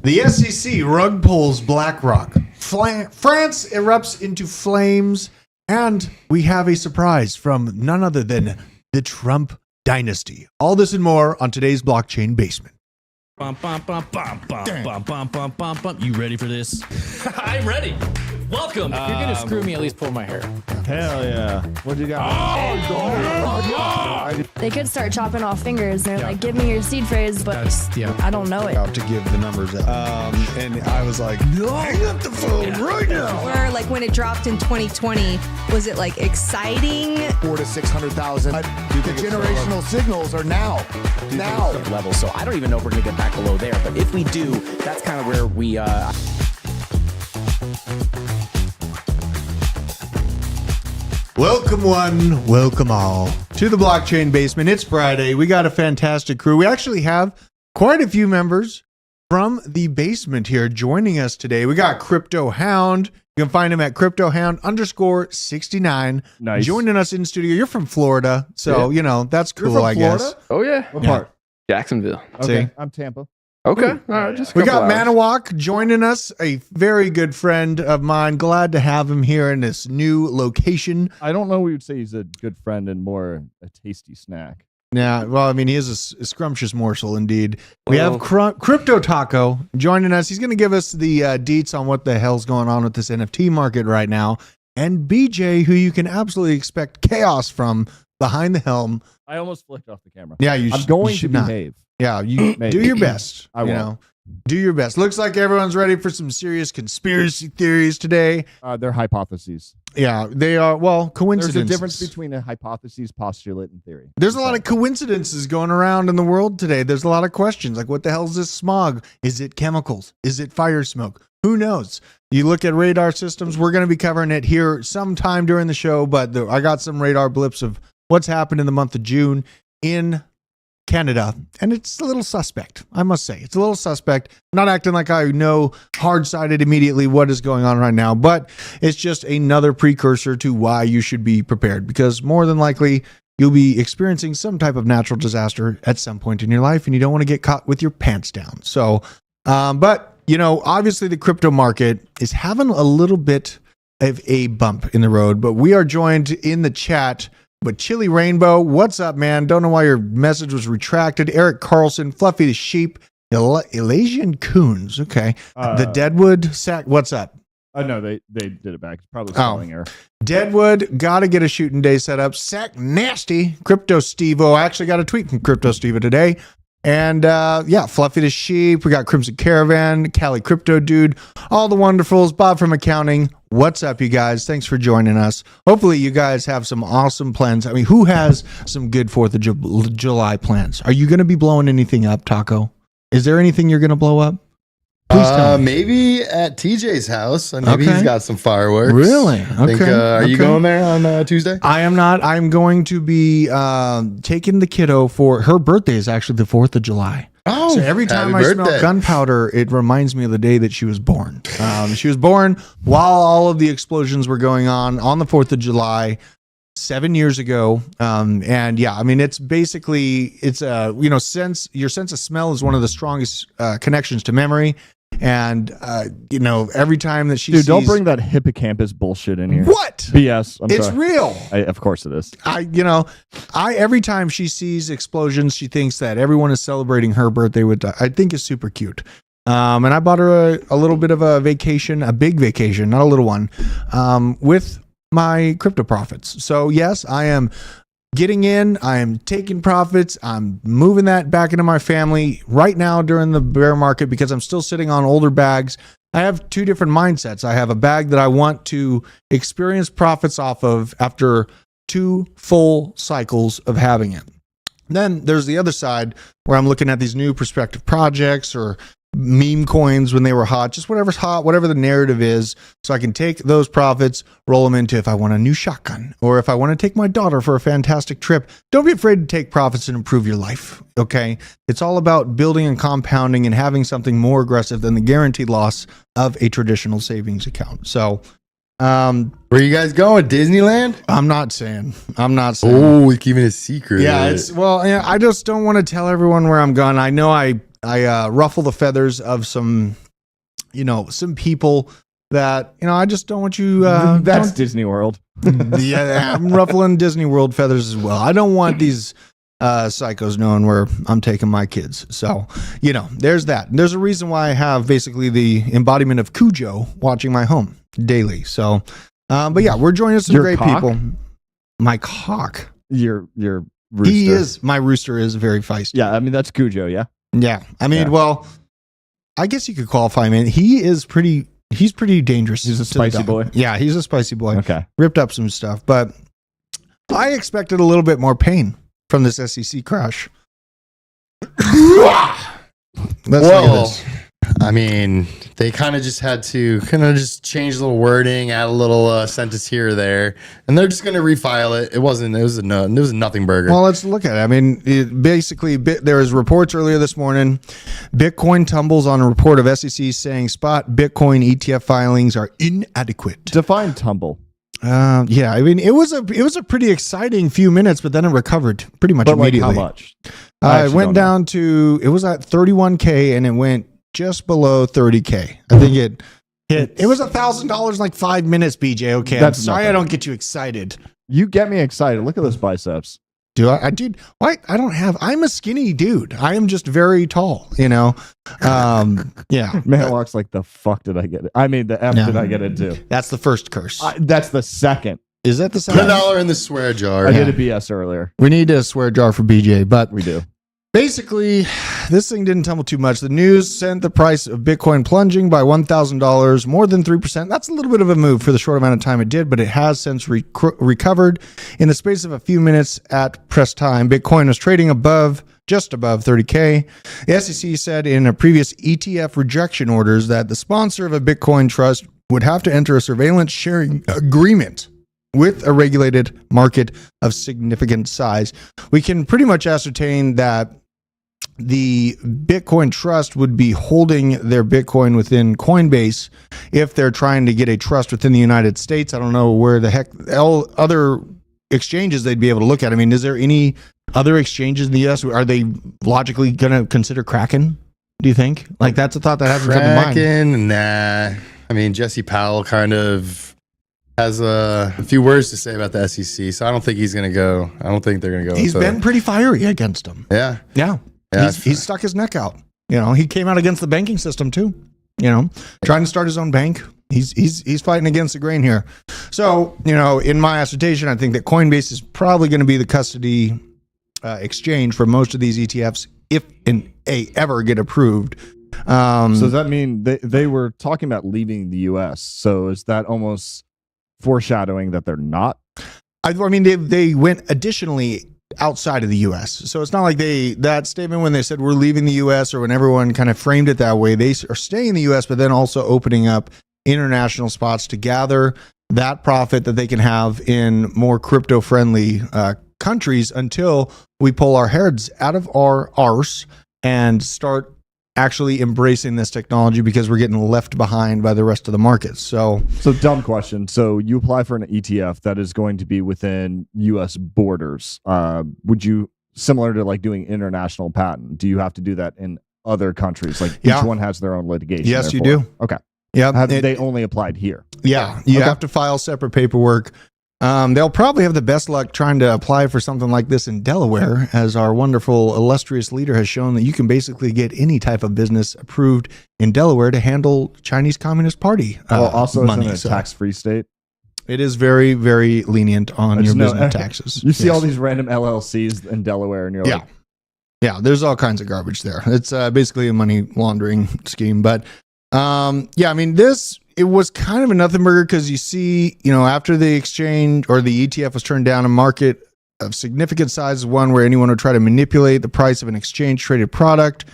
The SEC rug pulls BlackRock. France erupts into flames. And we have a surprise from none other than the Trump dynasty. All this and more on today's Blockchain Basement. Bum, bum, bum, bum, bum, bum, bum, bum, bum, bum. You ready for this? I'm ready. Welcome. If you're gonna screw me, at least pull my hair. Hell yeah. What you got? They could start chopping off fingers. They're like, give me your seed phrase, but I don't know it. Out to give the numbers out. And I was like, no, hang up the phone right now. Or like when it dropped in 2020, was it like exciting? 400,000 to 600,000. The generational signals are now. Level. So I don't even know if we're gonna get back below there. But if we do, that's kind of where we. Welcome one, welcome all to the Blockchain Basement. It's Friday. We got a fantastic crew. We actually have quite a few members from the basement here joining us today. We got Crypto Hound. You can find him at cryptohound_69. Nice. Joining us in studio. You're from Florida, so you know that's You're cool. from I Florida? guess. Oh yeah, What part? Jacksonville. Okay. See? I'm Tampa. Okay, all right, just a We got couple hours. Manawak joining us, a very good friend of mine. Glad to have him here in this new location. I don't know. We would say he's a good friend and more a tasty snack. Yeah, well, I mean, he is a scrumptious morsel indeed. We Well- have Crypto Taco joining us. He's going to give us the deets on what the hell's going on with this NFT market right now. And BJ, who you can absolutely expect chaos from behind the helm. I almost flicked off the camera. Yeah, I'm going to not. behave. Yeah, you Maybe. do your best. I you won't. know, do your best. Looks like everyone's ready for some serious conspiracy theories today. They're hypotheses. Yeah, they are. Well, coincidences. There's a difference between a hypothesis, postulate, and theory. There's a lot of coincidences going around in the world today. There's a lot of questions like, what the hell is this smog? Is it chemicals? Is it fire smoke? Who knows? You look at radar systems. We're going to be covering it here sometime during the show, but I got some radar blips of what's happened in the month of June in Canada, and it's a little suspect. I must say, it's a little suspect. I'm not acting like I know hard-sided immediately what is going on right now, but it's just another precursor to why you should be prepared, because more than likely you'll be experiencing some type of natural disaster at some point in your life, and you don't want to get caught with your pants down. So, but you know, obviously the crypto market is having a little bit of a bump in the road, but we are joined in the chat with Chili Rainbow. What's up, man? Don't know why your message was retracted. Eric Carlson, Fluffy the Sheep, Elasian Coons. Okay. The Deadwood Sack. What's up? No, they did it back. It's probably spelling error. Deadwood, gotta get a shooting day set up. Sack Nasty, Crypto Stevo. I actually got a tweet from Crypto Stevo today. And yeah, Fluffy the Sheep. We got Crimson Caravan, Cali Crypto Dude, all the wonderfuls, Bob from accounting. What's up, you guys? Thanks for joining us. Hopefully you guys have some awesome plans. I mean, who has some good 4th of July plans? Are you going to be blowing anything up, Taco? Is there anything you're going to blow up? Please tell me. Maybe at TJ's house. And maybe Okay. he's got some fireworks. Really? I think, Okay. are you Okay. going there on Tuesday? I am not. I'm going to be taking the kiddo for her birthday is actually the 4th of July. Oh, So every time happy I smell birthday. gunpowder, it reminds me of the day that she was born. She was born while all of the explosions were going on the 4th of July, 7 years ago. And yeah, I mean, it's basically, it's you know, your sense of smell is one of the strongest connections to memory. And you know, every time that she Dude, sees, don't bring that hippocampus bullshit in here. what? BS. It's sorry. real. Of course it is. Every time she sees explosions, she thinks that everyone is celebrating her birthday, which I think is super cute. And I bought her a little bit of a vacation, a big vacation, not a little one, with my crypto profits. So yes, I am getting in, I am taking profits, I'm moving that back into my family right now during the bear market because I'm still sitting on older bags. I have two different mindsets. I have a bag that I want to experience profits off of after 2 full cycles of having it. Then there's the other side where I'm looking at these new prospective projects or meme coins when they were hot, just whatever's hot, whatever the narrative is. So I can take those profits, roll them into if I want a new shotgun or if I want to take my daughter for a fantastic trip. Don't be afraid to take profits and improve your life. Okay. It's all about building and compounding and having something more aggressive than the guaranteed loss of a traditional savings account. So, Where you guys going? Disneyland? I'm not saying. Oh, we're keeping it a secret. Yeah, I just don't want to tell everyone where I'm going. I know I I ruffle the feathers of some people that, I just don't want you. That's Disney World. Yeah, I'm ruffling Disney World feathers as well. I don't want these psychos knowing where I'm taking my kids. So, there's that. There's a reason why I have basically the embodiment of Cujo watching my home daily. So, but yeah, we're joining some great people. My cock. Your rooster. My rooster is very feisty. Yeah, I mean, that's Cujo, yeah? Yeah. I mean, well, I guess you could qualify him in. He's pretty dangerous. He's a spicy boy. Yeah, he's a spicy boy. Okay. Ripped up some stuff, but I expected a little bit more pain from this SEC crash. Let's look at this. I mean, they kind of just had to change a little wording, add a little sentence here or there, and they're just going to refile it. It was a nothing burger. Well, let's look at it. I mean, there was reports earlier this morning. Bitcoin tumbles on a report of SEC saying spot Bitcoin ETF filings are inadequate. Define tumble. Yeah, I mean, it was a pretty exciting few minutes, but then it recovered pretty much immediately. How much? It went down to, it was at 31K and it went just below 30K. I think it was $1,000 in like 5 minutes, BJ. Okay. I'm sorry I don't get you excited. You get me excited. Look at those biceps. Do I? Dude, why? I'm a skinny dude. I am just very tall, Yeah. Man walks like, the fuck did I get it? I mean, the F did I get it too? That's the first curse. That's the second. Is that the second? $1 in the swear jar. I did a BS earlier. We need a swear jar for BJ, but we do. Basically, this thing didn't tumble too much. The news sent the price of Bitcoin plunging by $1,000, more than 3%. That's a little bit of a move for the short amount of time it did, but it has since recovered. In the space of a few minutes at press time, Bitcoin was trading just above 30K. The SEC said in a previous ETF rejection orders that the sponsor of a Bitcoin trust would have to enter a surveillance sharing agreement with a regulated market of significant size. We can pretty much ascertain that the Bitcoin trust would be holding their Bitcoin within Coinbase if they're trying to get a trust within the United States. I don't know where the heck other exchanges they'd be able to look at. I mean, is there any other exchanges in the US? Are they logically going to consider Kraken? Do you think? Like, that's a thought that hasn't come to mind. Kraken? Nah. I mean, Jesse Powell kind of has a few words to say about the SEC, so I don't think he's going to go. I don't think they're going to go. He's been pretty fiery against them. Yeah. Yeah. He's stuck his neck out. He came out against the banking system too. Trying to start his own bank. He's fighting against the grain here. So, in my assertion, I think that Coinbase is probably going to be the custody exchange for most of these ETFs if ever get approved. So does that mean they were talking about leaving the US? So is that almost foreshadowing that they're not? I mean, they went additionally outside of the US. So it's not like that statement when they said we're leaving the US, or when everyone kind of framed it that way, they are staying in the US, but then also opening up international spots to gather that profit that they can have in more crypto friendly countries until we pull our heads out of our arse and start actually embracing this technology, because we're getting left behind by the rest of the markets. So dumb question. So you apply for an ETF that is going to be within US borders. Would you, similar to like doing international patent, do you have to do that in other countries? Like each one has their own litigation. Yes, you do. Okay. Yeah. They only applied here. Yeah. You have to file separate paperwork. They'll probably have the best luck trying to apply for something like this in Delaware, as our wonderful, illustrious leader has shown that you can basically get any type of business approved in Delaware to handle Chinese Communist Party also money. It's a tax-free state. It is very, very lenient on your business taxes. You see all these random LLCs in Delaware, and you're like, yeah, there's all kinds of garbage there. It's basically a money laundering scheme. But I mean, it was kind of a nothing burger, because you see, after the exchange or the ETF was turned down, a market of significant size is one where anyone would try to manipulate the price of an exchange traded product.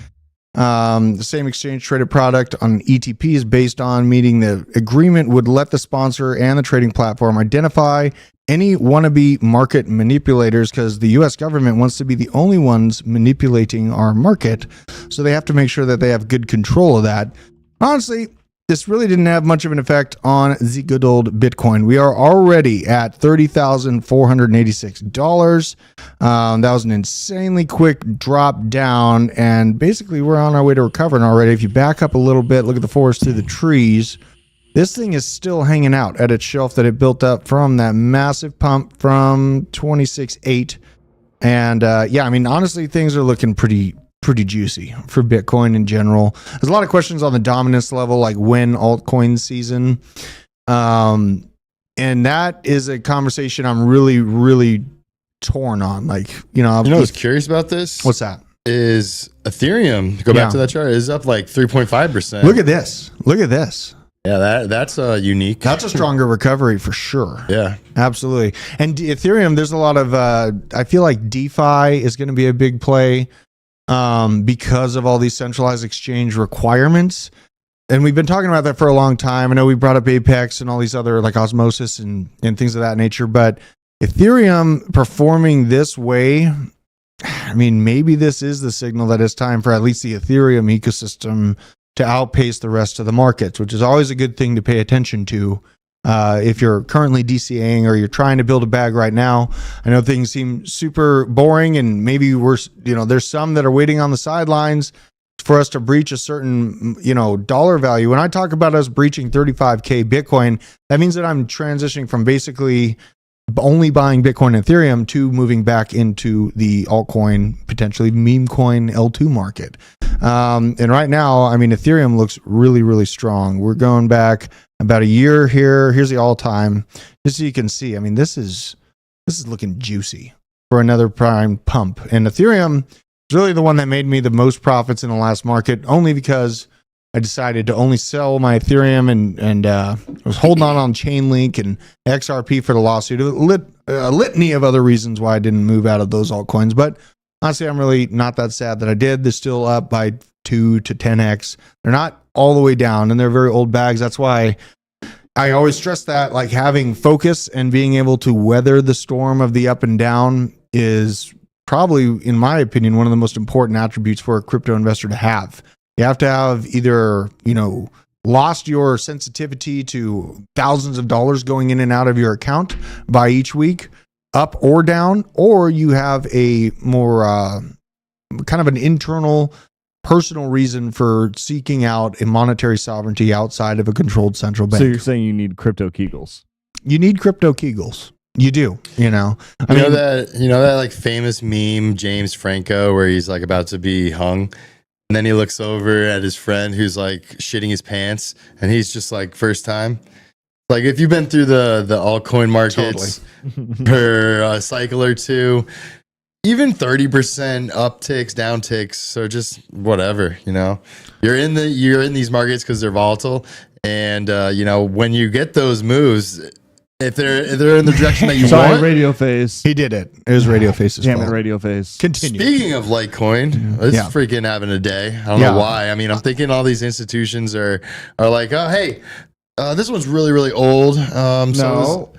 The same exchange traded product on ETP is based on meeting the agreement would let the sponsor and the trading platform identify any wannabe market manipulators, because the US government wants to be the only ones manipulating our market. So they have to make sure that they have good control of that. Honestly, this really didn't have much of an effect on the good old Bitcoin. We are already at $30,486. That was an insanely quick drop down, and basically we're on our way to recovering already. If you back up a little bit, look at the forest through the trees, this thing is still hanging out at its shelf that it built up from that massive pump from 26.8. And yeah, I mean, honestly, things are looking pretty juicy for Bitcoin in general. There's a lot of questions on the dominance level, like when altcoin season. And that is a conversation I'm really torn on. Like, I was curious about this. What's that? Is Ethereum, go back to that chart, is up like 3.5%. Look at this. Yeah, that's unique. That's a stronger recovery for sure. Yeah, absolutely. And Ethereum, there's a lot of, I feel like DeFi is going to be a big play because of all these centralized exchange requirements. And we've been talking about that for a long time. I know we brought up Apex and all these other like Osmosis and things of that nature, but Ethereum performing this way, I mean, maybe this is the signal that it's time for at least the Ethereum ecosystem to outpace the rest of the markets, which is always a good thing to pay attention to if you're currently DCAing or you're trying to build a bag right now. I know things seem super boring, and maybe there's some that are waiting on the sidelines for us to breach a certain dollar value. When I talk about us breaching 35K Bitcoin, that means that I'm transitioning from basically only buying Bitcoin and Ethereum to moving back into the altcoin, potentially meme coin L2 market. And right now, I mean, Ethereum looks really strong. We're going back about a year here. Here's the all-time, just so you can see. I mean, this is looking juicy for another prime pump. And Ethereum is really the one that made me the most profits in the last market, only because I decided to only sell my Ethereum and I was holding on Chainlink and XRP for the lawsuit. A litany of other reasons why I didn't move out of those altcoins. But honestly, I'm really not that sad that I did. They're still up by 2 to 10x. They're not all the way down, and they're very old bags. That's why I always stress that, like, having focus and being able to weather the storm of the up and down is probably, in my opinion, one of the most important attributes for a crypto investor to have. You have to have either, lost your sensitivity to thousands of dollars going in and out of your account by each week, up or down, or you have a more kind of an internal personal reason for seeking out a monetary sovereignty outside of a controlled central bank. So you're saying you need crypto Kegels? You need crypto Kegels. You do, I mean, that like famous meme, James Franco, where he's like about to be hung. And then he looks over at his friend who's like shitting his pants, and he's just like, first time. Like, if you've been through the altcoin markets per cycle or two, even 30% upticks, downticks, so just whatever, you're in these markets because they're volatile, and when you get those moves, if they're in the direction that you want. Radio Face. He did it. It was Radio Face's Damn fault. it, Radio Face. Continue. Speaking of Litecoin, it's freaking having a day. I don't know why. I mean, I'm thinking all these institutions are like, oh, hey, this one's really old. No.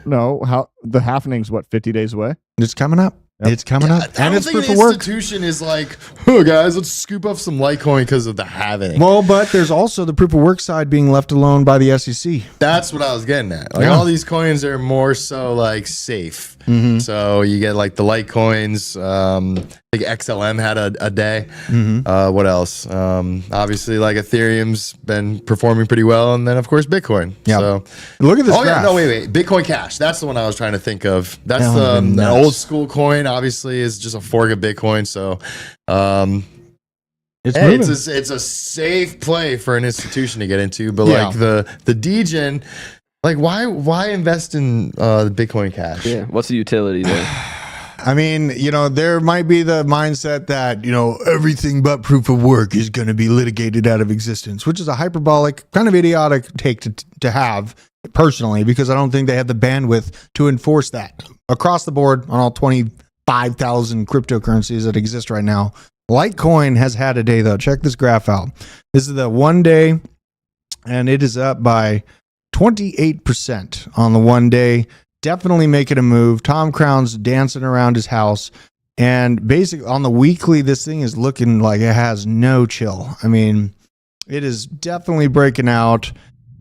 How the halvening's 50 days away? It's coming up. Yep. It's coming up. And it's proof of work. Institution is like, oh, guys, let's scoop up some Litecoin because of the halving. Well, but there's also the proof of work side being left alone by the SEC. That's what I was getting at. Like, all these coins are more so like safe. Mm-hmm. So you get like the Litecoins. I think XLM had a day. Mm-hmm. What else? Obviously, like Ethereum's been performing pretty well, and then of course Bitcoin. Yeah. So look at this. Oh graph. Yeah, no, wait. Bitcoin Cash. That's the one I was trying to think of. That's the old school coin. Obviously, is just a fork of Bitcoin. So, it's a safe play for an institution to get into. But like the degen. Like, why invest in the Bitcoin Cash? Yeah, what's the utility there? I mean, there might be the mindset that, everything but proof of work is going to be litigated out of existence, which is a hyperbolic, kind of idiotic take to have personally, because I don't think they have the bandwidth to enforce that across the board on all 25,000 cryptocurrencies that exist right now. Litecoin has had a day, though. Check this graph out. This is the 1 day, and it is up by 28% on the 1 day. Definitely making a move. Tom Crown's dancing around his house. And basically on the weekly, this thing is looking like it has no chill. I mean, it is definitely breaking out.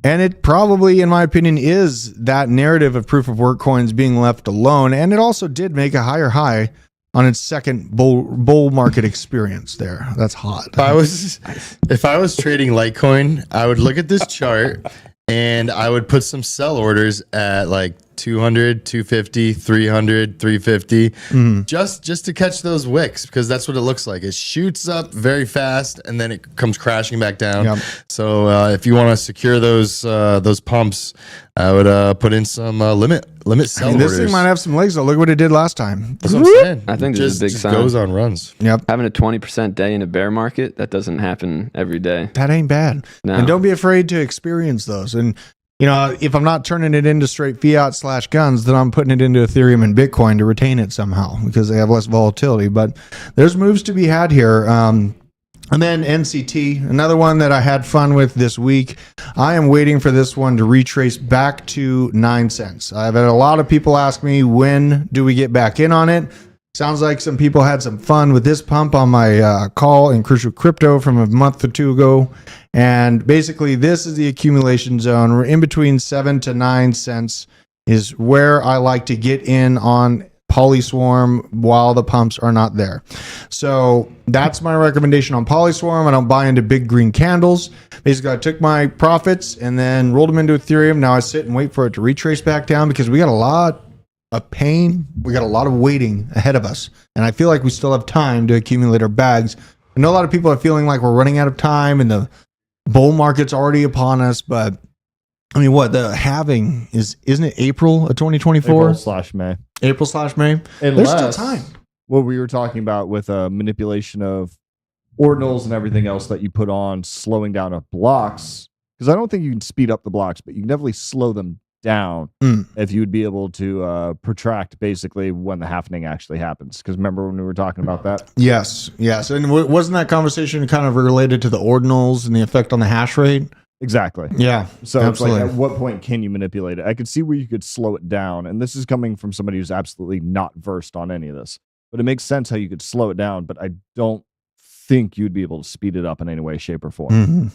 And it probably, in my opinion, is that narrative of proof of work coins being left alone. And it also did make a higher high on its second bull market experience there. That's hot. If I was trading Litecoin, I would look at this chart and I would put some sell orders at like 200, 250, 300, 350, just to catch those wicks, because that's what it looks like. It shoots up very fast and then it comes crashing back down. Yep. So if you want to secure those pumps, I would put in some limit sell orders. This thing might have some legs though. Look what it did last time. That's what I'm saying. I think this is a big just sign. goes on runs. Yep. Having a 20% day in a bear market, that doesn't happen every day. That ain't bad. No. And don't be afraid to experience those. And if I'm not turning it into straight fiat/guns, then I'm putting it into Ethereum and Bitcoin to retain it somehow because they have less volatility. But there's moves to be had here. And then NCT, another one that I had fun with this week. I am waiting for this one to retrace back to 9 cents. I've had a lot of people ask me, when do we get back in on it? Sounds like some people had some fun with this pump on my call in Crucial Crypto from a month or two ago. And basically, this is the accumulation zone. We're in between 7 to 9 cents is where I like to get in on Polyswarm while the pumps are not there. So that's my recommendation on Polyswarm. I don't buy into big green candles. Basically, I took my profits and then rolled them into Ethereum. Now I sit and wait for it to retrace back down because we got a lot of pain. We got a lot of waiting ahead of us. And I feel like we still have time to accumulate our bags. I know a lot of people are feeling like we're running out of time and the bull market's already upon us. But I mean, what the halving isn't it April of 2024? April/May. April/May. There's still time. What we were talking about with manipulation of ordinals and everything else that you put on, slowing down of blocks, because I don't think you can speed up the blocks, but you can definitely slow them down if you would be able to protract basically when the halvening actually happens. Because remember when we were talking about that? Yes. And wasn't that conversation kind of related to the ordinals and the effect on the hash rate? Exactly. Yeah. So absolutely. it's like, at what point can you manipulate it? I could see where you could slow it down. And this is coming from somebody who's absolutely not versed on any of this. But it makes sense how you could slow it down. But I don't think you'd be able to speed it up in any way, shape, or form.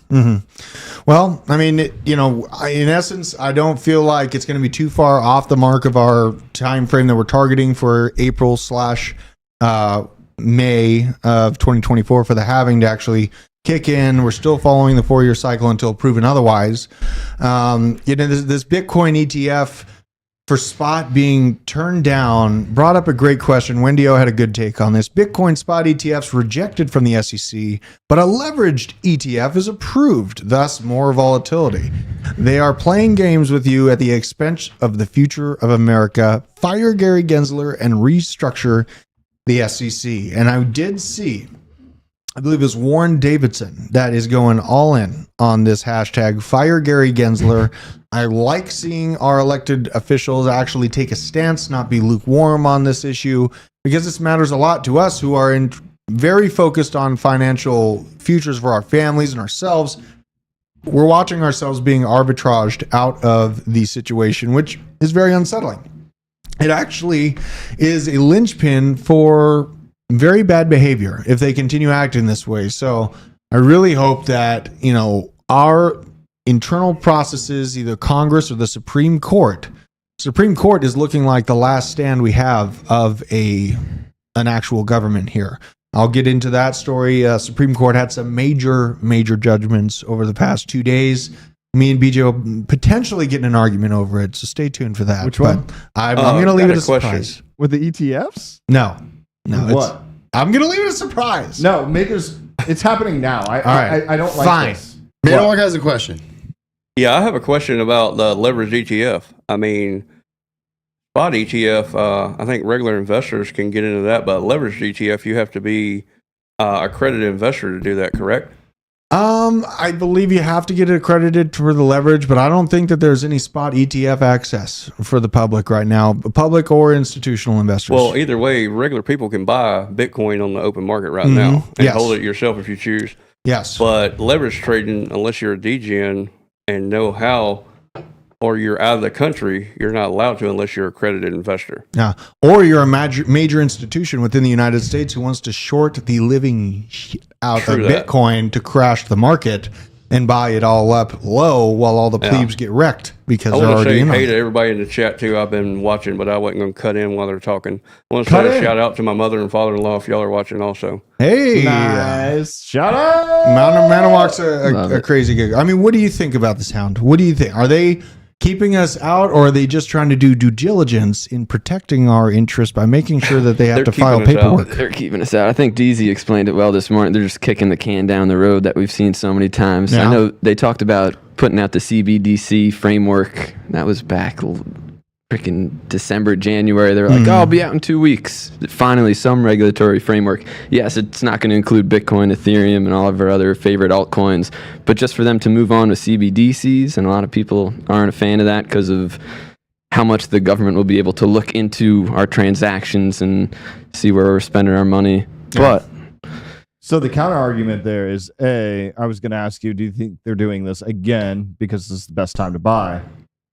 Well, I mean, in essence, I don't feel like it's going to be too far off the mark of our time frame that we're targeting for April/May of 2024 for the halving to actually kick in. We're still following the 4-year cycle until proven otherwise. This Bitcoin ETF for spot being turned down brought up a great question. Wendy O had a good take on this. Bitcoin spot ETFs rejected from the SEC, but a leveraged ETF is approved, thus more volatility. They are playing games with you at the expense of the future of America. Fire Gary Gensler and restructure the SEC. And I did see, I believe it's Warren Davidson that is going all in on this hashtag Fire Gary Gensler. I like seeing our elected officials actually take a stance, not be lukewarm on this issue, because this matters a lot to us who are very focused on financial futures for our families and ourselves. We're watching ourselves being arbitraged out of the situation, which is very unsettling. It actually is a linchpin for very bad behavior if they continue acting this way. So I really hope that, our internal processes, either Congress or the Supreme Court is looking like the last stand we have of an actual government here. I'll get into that story. Supreme Court had some major judgments over the past 2 days. Me and BJ will potentially get in an argument over it, so stay tuned for that. Which one? I'm going to leave it a surprise. With the ETFs? No. What? I'm going to leave it a surprise. No, it's happening now. I don't like this. Maynard has a question. Yeah, I have a question about the leverage ETF. I mean, spot ETF, I think regular investors can get into that, but leverage ETF, you have to be accredited investor to do that, correct? I believe you have to get it accredited for the leverage, but I don't think that there's any spot ETF access for the public right now, public or institutional investors. Well, either way, regular people can buy Bitcoin on the open market right now and hold it yourself if you choose. Yes. But leverage trading, unless you're a DGen and know how, or you're out of the country, you're not allowed to unless you're an accredited investor. Yeah. Or you're a major institution within the United States who wants to short the living shit out of Bitcoin to crash the market. and buy it all up low while all the plebes get wrecked because I they're want to already say in on hey it. to everybody in the chat too. I've been watching, but I wasn't going to cut in while they're talking. I want to say a shout out to my mother and father-in-law if y'all are watching also. Hey, Nice. Shout out. Manawak's a crazy gig. I mean, what do you think about this hound? What do you think? Are they keeping us out, or are they just trying to do due diligence in protecting our interest by making sure that they have to file paperwork? They're keeping us out. I think DZ explained it well this morning. They're just kicking the can down the road that we've seen so many times. Yeah. I know they talked about putting out the CBDC framework. That was back freaking December, January. They were like, oh, I'll be out in 2 weeks. Finally, some regulatory framework. Yes, it's not going to include Bitcoin, Ethereum, and all of our other favorite altcoins. But just for them to move on with CBDCs, and a lot of people aren't a fan of that because of how much the government will be able to look into our transactions and see where we're spending our money. Yeah. But so the counter argument there is, I was going to ask you, do you think they're doing this again because this is the best time to buy?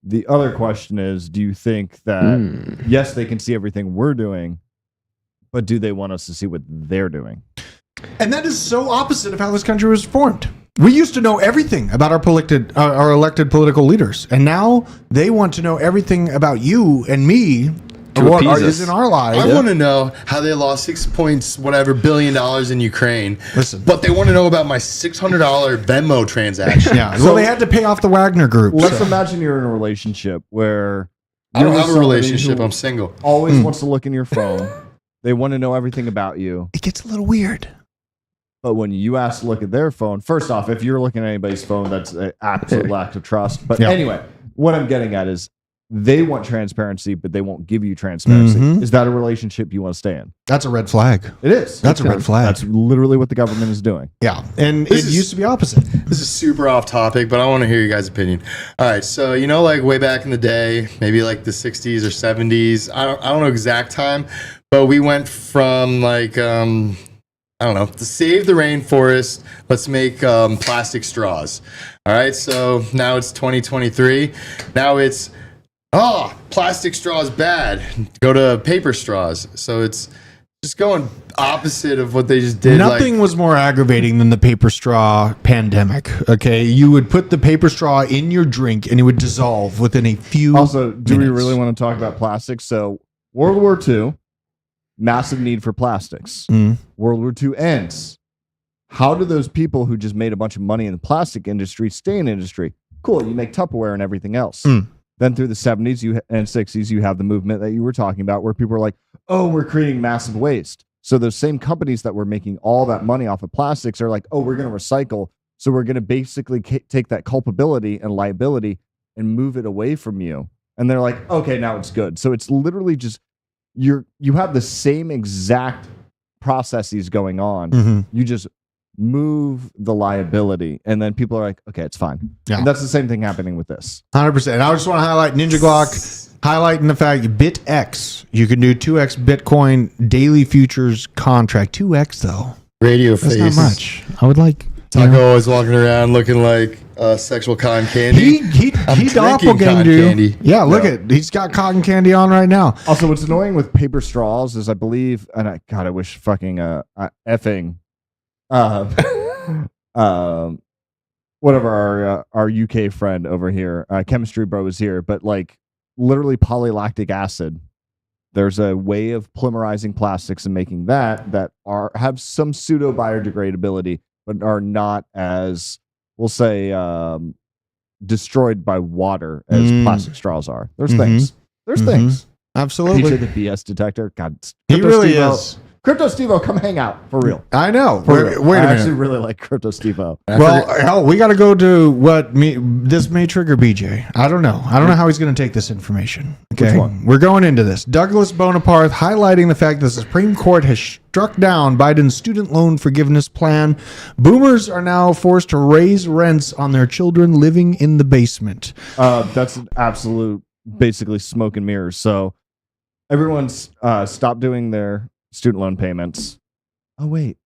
The other question is, do you think that, yes, they can see everything we're doing, but do they want us to see what they're doing? And that is so opposite of how this country was formed. We used to know everything about our elected political leaders, and now they want to know everything about you and me, To what appease is us. in our lives. I want to know how they lost $6 billion in Ukraine. Listen. But they want to know about my $600 Venmo transaction. Yeah, well, they had to pay off the Wagner Group. Let's so. imagine you're in a relationship where I don't you're have a with somebody relationship. who I'm single. always wants to look in your phone. They want to know everything about you. It gets a little weird. But when you ask to look at their phone, first off, if you're looking at anybody's phone, that's an absolute lack of trust. But Yeah. anyway, what I'm getting at is they want transparency, but they won't give you transparency. Mhm. Is that a relationship you want to stay in? That's a red flag. It is. That's a red flag. That's literally what the government is doing. Yeah, and This it is- used to be opposite. This is super off topic, but I want to hear your guys' opinion. All right, so like way back in the day, maybe like the 60s or 70s. I don't know exact time, but we went from like I don't know, to save the rainforest, let's make plastic straws. All right, so now it's 2023. Now it's plastic straws bad. Go to paper straws. So it's just going opposite of what they just did. Nothing was more aggravating than the paper straw pandemic. Okay, you would put the paper straw in your drink and it would dissolve within a few. Also, do we minutes. really want to talk about plastics? So, World War II, massive need for plastics. Mm. World War II ends. How do those people who just made a bunch of money in the plastic industry stay in industry? Cool, you make Tupperware and everything else. Mm. Then through the 70s and 60s, you have the movement that you were talking about where people are like, oh, we're creating massive waste. So those same companies that were making all that money off of plastics are like, oh, we're going to recycle. So we're going to basically take that culpability and liability and move it away from you. And they're like, okay, now it's good. So it's literally just you have the same exact processes going on. Mm-hmm. You just move the liability, and then people are like, okay, it's fine. Yeah. And that's the same thing happening with this. 100%. I just want to highlight Ninja Glock, highlighting the fact BitX, you can do 2x Bitcoin daily futures contract. 2x though. Radio That's face. not much. I would like. Taco always walking around looking like sexual cotton candy. He I'm drinking doppelganged cotton you. candy. Yeah, look at he's got cotton candy on right now. Also, what's annoying with paper straws is I believe, and I wish fucking effing whatever our UK friend over here, chemistry bro is here, but like literally polylactic acid. There's a way of polymerizing plastics and making that have some pseudo biodegradability, but are not as, we'll say, destroyed by water as plastic straws are. There's things. There's things. Absolutely. PJ the BS detector. God, He Crypto really Steve-O. is. Crypto Steve-O, come hang out for real. I know. For Wait, real. wait a I minute. actually really like Crypto Steve-O. Well, hell, we got to go to this may trigger BJ. I don't know. I don't know how he's going to take this information. Okay. Which one? We're going into this. Douglas Bonaparte highlighting the fact that the Supreme Court has struck down Biden's student loan forgiveness plan. Boomers are now forced to raise rents on their children living in the basement. That's an absolute, basically smoke and mirrors. So everyone's stopped doing their student loan payments. Oh, wait.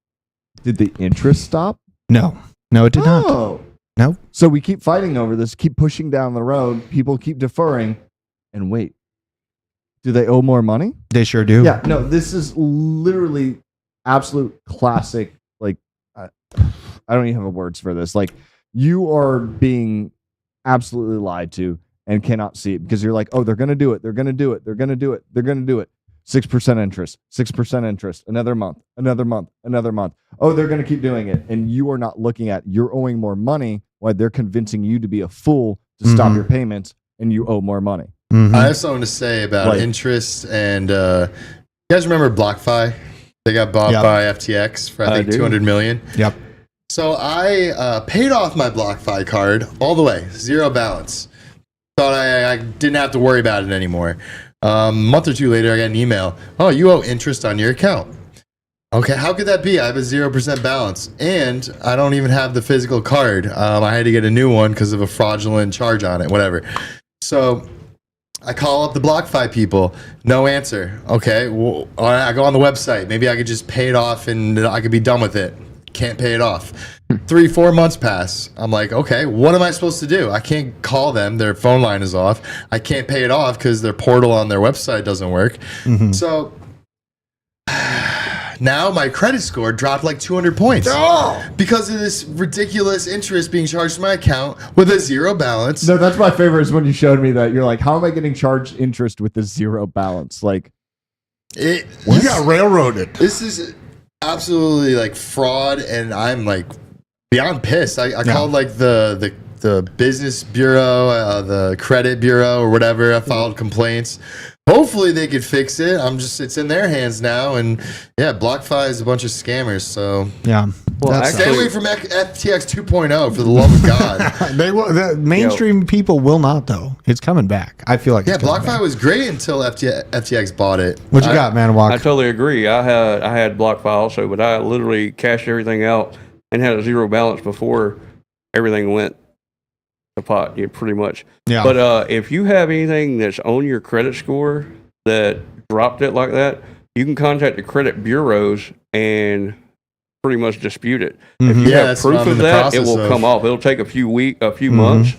Did the interest stop? No, it did not. Oh. No. So we keep fighting over this, keep pushing down the road. People keep deferring. And wait, do they owe more money? They sure do. Yeah, no, this is literally absolute classic. Like, I don't even have words for this. Like, you are being absolutely lied to and cannot see it because you're like, oh, they're going to do it. They're going to do it. They're going to do it. They're going to do it. 6% interest, 6% interest, another month, another month, another month. Oh, they're going to keep doing it. And you are not looking at, you're owing more money while they're convincing you to be a fool to stop your payments and you owe more money. I have something to say about interest and you guys remember BlockFi? They got bought by FTX for I think 200 million. Yep. So I paid off my BlockFi card all the way, zero balance. Thought I didn't have to worry about it anymore. A month or two later, I got an email. Oh, you owe interest on your account. Okay, how could that be? I have a 0% balance, and I don't even have the physical card. I had to get a new one because of a fraudulent charge on it, whatever. So I call up the BlockFi people. No answer. Okay, well, I go on the website. Maybe I could just pay it off and I could be done with it. Can't pay it off. 3-4 months pass. I'm like, okay, what am I supposed to do? I can't call them. Their phone line is off. I can't pay it off because their portal on their website doesn't work. So now my credit score dropped like 200 points because of this ridiculous interest being charged to my account with a zero balance. No, that's my favorite is when you showed me that. You're like, how am I getting charged interest with the zero balance? Like, you got railroaded. This is absolutely like fraud, and I'm like beyond pissed. I called like the business bureau, the credit bureau or whatever. I filed complaints. Hopefully they could fix it. It's in their hands now, and yeah, BlockFi is a bunch of scammers. So yeah, well, stay away from FTX 2.0 for the love of God. They will. The mainstream people will not though. It's coming back. I feel like BlockFi was great until FTX bought it. What you got, man? I totally agree. I had BlockFi also, but I literally cashed everything out and had a zero balance before everything went to pot. Yeah, pretty much. Yeah. But if you have anything that's on your credit score that dropped it like that, you can contact the credit bureaus and pretty much dispute it. If you have proof of that, it will come off. It'll take a few months,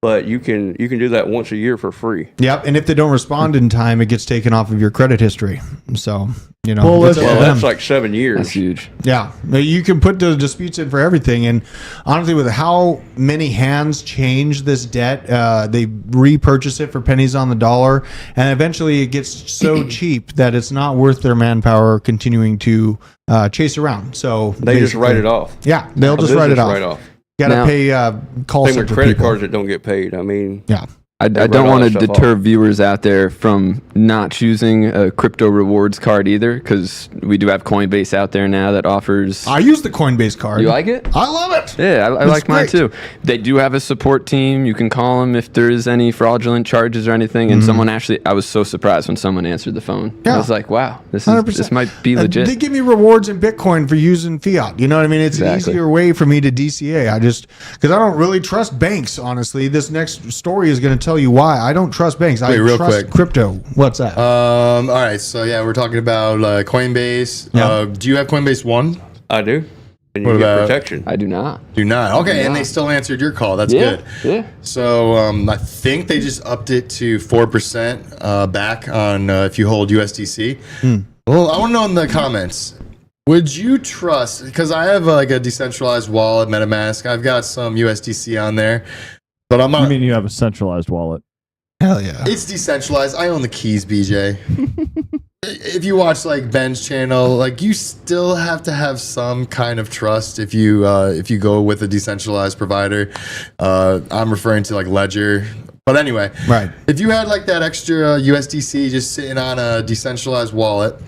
but you can do that once a year for free. Yep, and if they don't respond in time, it gets taken off of your credit history. So, you know, that's like 7 years. That's huge. Yeah, you can put the disputes in for everything. And honestly, with how many hands change this debt, they repurchase it for pennies on the dollar, and eventually it gets so cheap that it's not worth their manpower continuing to chase around. So they just write it off. Yeah, they'll just write it off. Got to pay call same center with credit people. cards that don't get paid. I mean, yeah. I don't want to deter viewers out there from not choosing a crypto rewards card either, because we do have Coinbase out there now that offers. I use the Coinbase card. You like it? I love it. Yeah, I like mine too. They do have a support team. You can call them if there is any fraudulent charges or anything. And someone I was so surprised when someone answered the phone. Yeah. I was like, wow, this might be legit. They give me rewards in Bitcoin for using fiat. You know what I mean? It's an easier way for me to DCA. Because I don't really trust banks, honestly. This next story is going to tell you why. I don't trust banks. I trust crypto. What's that? All right. So yeah, we're talking about Coinbase. Yeah. Do you have Coinbase One? I do. And What you get about- protection. I do not. Do not. Okay, and they still answered your call. That's Yeah, good. yeah. So I think they just upped it to 4% back on if you hold USDC. Well, I want to know in the comments. Would you trust? Because I have like a decentralized wallet, MetaMask. I've got some USDC on there, but I'm not. You mean you have a centralized wallet? Hell yeah. It's decentralized. I own the keys, BJ. If you watch like Ben's channel, like you still have to have some kind of trust if you go with a decentralized provider. I'm referring to like Ledger. But anyway, Right. if you had like that extra USDC just sitting on a decentralized wallet,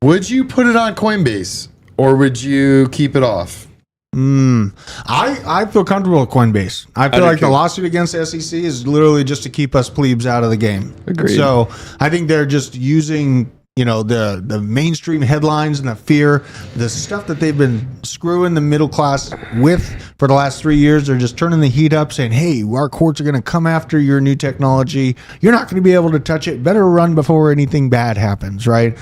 would you put it on Coinbase or would you keep it off? I feel comfortable with Coinbase. I feel like the lawsuit against the SEC is literally just to keep us plebes out of the game. Agreed. So I think they're just using, the mainstream headlines and the fear, the stuff that they've been screwing the middle class with for the last 3 years. They're just turning the heat up, saying, "Hey, our courts are going to come after your new technology. You're not going to be able to touch it. Better run before anything bad happens." Right?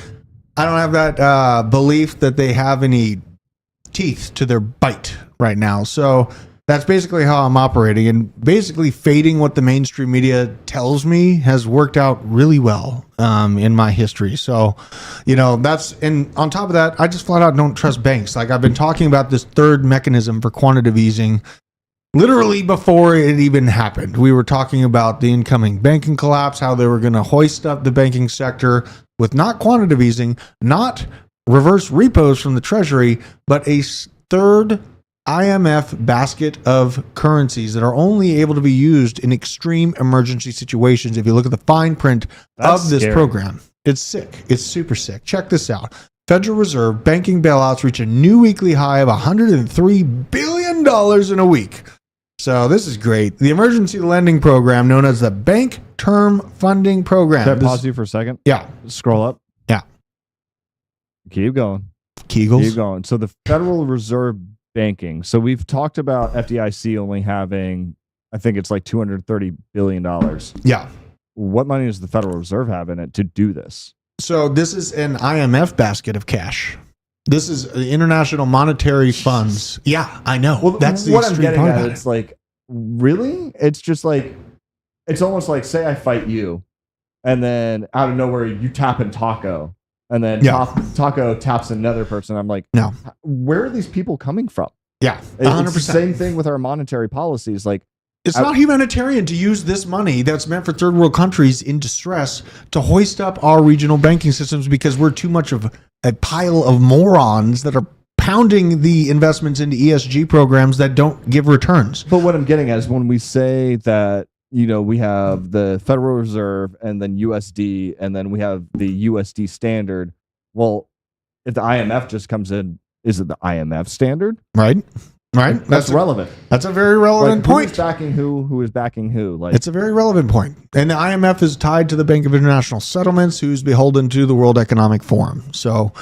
I don't have that belief that they have any teeth to their bite right now. So that's basically how I'm operating, and basically fading what the mainstream media tells me has worked out really well in my history. So, and on top of that, I just flat out don't trust banks. Like I've been talking about this third mechanism for quantitative easing literally before it even happened. We were talking about the incoming banking collapse, how they were going to hoist up the banking sector with not quantitative easing, not reverse repos from the Treasury, but a third IMF basket of currencies that are only able to be used in extreme emergency situations. If you look at the fine print of this program, it's sick. It's super sick. Check this out. Federal Reserve banking bailouts reach a new weekly high of $103 billion in a week. So this is great. The emergency lending program known as the Bank Term Funding Program. Can I pause you for a second? Yeah. Scroll up. Yeah. Keep going. Kegels. Keep going. So the Federal Reserve banking. So we've talked about FDIC only having, I think it's like $230 billion. Yeah. What money does the Federal Reserve have in it to do this? So this is an IMF basket of cash. This is the international monetary funds. Yeah, I know. Well, that's the what I'm extreme getting part at. about It's like, really? It's just like, it's almost like, say I fight you, and then out of nowhere you tap in Taco, and then Taco taps another person. I'm like, no, where are these people coming from? Yeah, 100%. 100%. It's the same thing with our monetary policies. Like, it's not humanitarian to use this money that's meant for third world countries in distress to hoist up our regional banking systems because we're too much of a pile of morons that are pounding the investments into ESG programs that don't give returns. But what I'm getting at is when we say that, you know, we have the Federal Reserve and then USD, and then we have the USD standard. Well, if the IMF just comes in, is it the IMF standard? Right. Right. That's relevant. That's a very relevant point. Who is backing who? Who is backing who? Like, it's a very relevant point. And the IMF is tied to the Bank of International Settlements, who's beholden to the World Economic Forum. So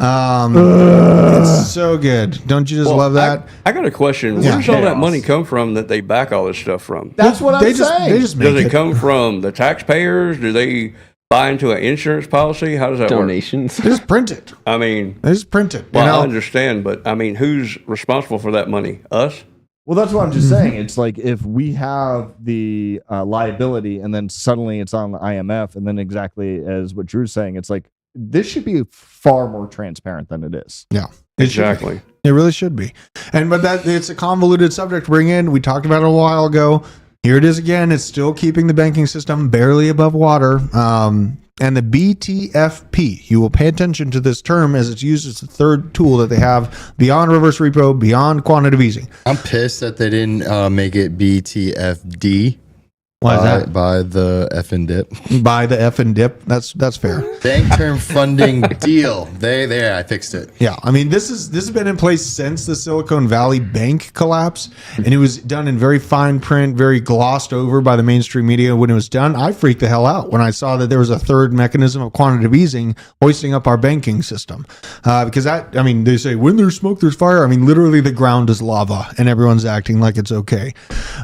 it's so good. Don't you just love that? I got a question. Where does all that money come from that they back all this stuff from? That's what I'm saying. They just make Does it come from the taxpayers? Do they buy into an insurance policy? How does that Donations. They just print it. I mean, They just print it. well, I understand, but I mean, who's responsible for that money? Us? well, that's what I'm just saying. It's like if we have the liability and then suddenly it's on the IMF, and then exactly as what Drew's saying, it's like this should be far more transparent than it is. Yeah. Exactly. It really should be. But that it's a convoluted subject to bring in. We talked about it a while ago. Here it is again. It's still keeping the banking system barely above water. And the BTFP, you will pay attention to this term as it's used as the third tool that they have beyond reverse repo, beyond quantitative easing. I'm pissed that they didn't make it BTFD. Why is that? By the F and dip. By the F and dip. That's fair. Bank term funding deal. There, I fixed it. Yeah, I mean this has been in place since the Silicon Valley Bank collapse, and it was done in very fine print, very glossed over by the mainstream media. When it was done, I freaked the hell out when I saw that there was a third mechanism of quantitative easing hoisting up our banking system. Because they say when there's smoke, there's fire. I mean, literally the ground is lava, and everyone's acting like it's okay.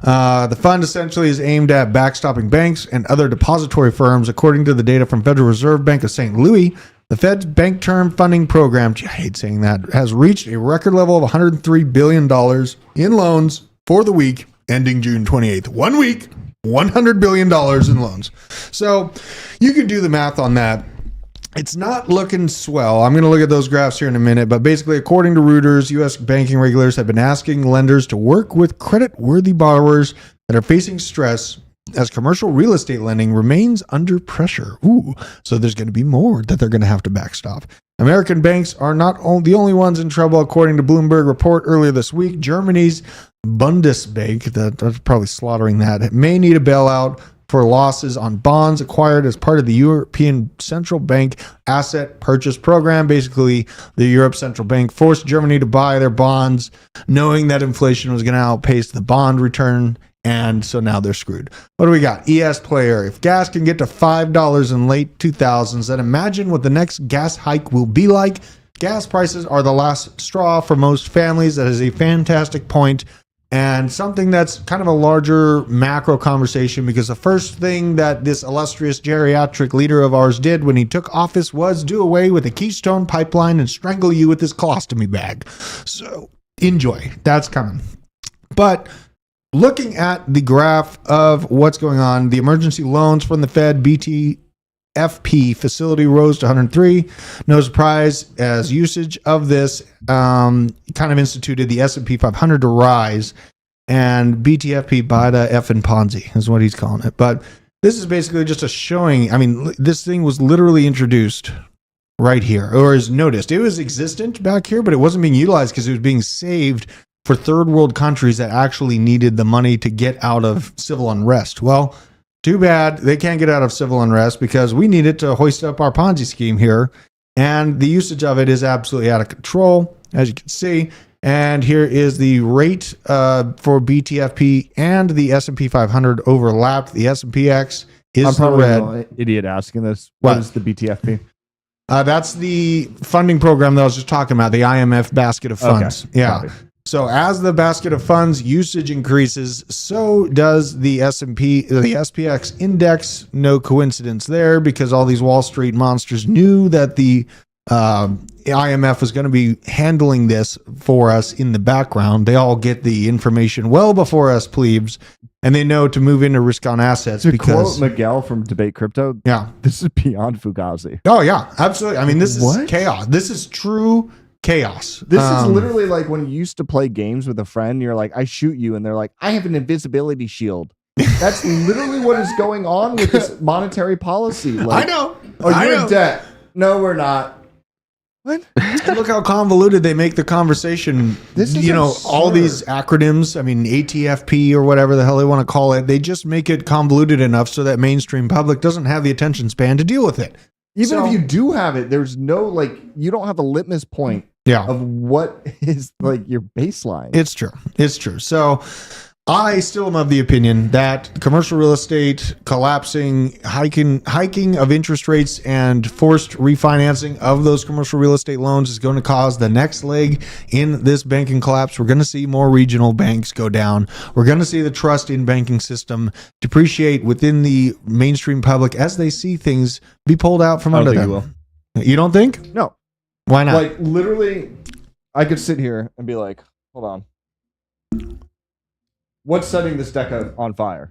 The fund essentially is aimed at backstopping banks and other depository firms, according to the data from Federal Reserve Bank of St. Louis. The Fed's Bank Term Funding Program, I hate saying that, has reached a record level of $103 billion in loans for the week ending June 28th. 1 week, $100 billion in loans. So you can do the math on that. It's not looking swell. I'm going to look at those graphs here in a minute, but basically, according to Reuters, U.S. banking regulators have been asking lenders to work with credit-worthy borrowers that are facing stress as commercial real estate lending remains under pressure. So there's going to be more that they're going to have to backstop. American banks are not the only ones in trouble, according to Bloomberg report earlier this week. Germany's Bundesbank, that's probably slaughtering that, may need a bailout for losses on bonds acquired as part of the European Central Bank Asset Purchase Program. Basically, the Europe Central Bank forced Germany to buy their bonds, knowing that inflation was going to outpace the bond return. And so now they're screwed. What do we got? ES Player. If gas can get to $5 in late 2000s, then imagine what the next gas hike will be like. Gas prices are the last straw for most families. That is a fantastic point, and something that's kind of a larger macro conversation, because the first thing that this illustrious geriatric leader of ours did when he took office was do away with the Keystone Pipeline and strangle you with his colostomy bag. So enjoy. That's coming. But looking at the graph of what's going on, the emergency loans from the Fed BTFP facility rose to 103. No surprise, as usage of this kind of instituted the S&P 500 to rise. and BTFP, Bida, F and Ponzi is what he's calling it. But this is basically just a showing. I mean, this thing was literally introduced right here, or is noticed. It was existent back here, but it wasn't being utilized because it was being saved for third world countries that actually needed the money to get out of civil unrest. Well, too bad they can't get out of civil unrest because we need it to hoist up our Ponzi scheme here. And the usage of it is absolutely out of control, as you can see. And here is the rate for BTFP and the S&P 500 overlapped. The S&PX is I'm probably the red. an idiot asking this. What? What is the BTFP? That's the funding program that I was just talking about, the IMF basket of funds. Okay, Yeah. copy. So as the basket of funds usage increases, so does the S&P, the SPX index. No coincidence there, because all these Wall Street monsters knew that the IMF was going to be handling this for us in the background. They all get the information well before us plebes, and they know to move into risk on assets To because quote Miguel from Debate Crypto, yeah. this is beyond Fugazi. Oh yeah, absolutely. I mean, this is What? chaos. This is true chaos. This is literally like when you used to play games with a friend. You're like, I shoot you, and they're like, I have an invisibility shield. That's literally what is going on with this monetary policy. Like, I know. Oh, I you're know. in debt. No, we're not. What? And look how convoluted they make the conversation. This is all absurd. these acronyms. I mean, ATFP or whatever the hell they want to call it. They just make it convoluted enough so that mainstream public doesn't have the attention span to deal with it. Even So- if you do have it, there's no, like, you don't have a litmus point Yeah. of what is like your baseline. It's true. It's true. So I still am of the opinion that commercial real estate collapsing, hiking of interest rates and forced refinancing of those commercial real estate loans is going to cause the next leg in this banking collapse. We're going to see more regional banks go down. We're going to see the trust in banking system depreciate within the mainstream public as they see things be pulled out from I don't under think them. you You don't think? No. Why not? Like, literally, I could sit here and be like, hold on. What's setting this deck on fire?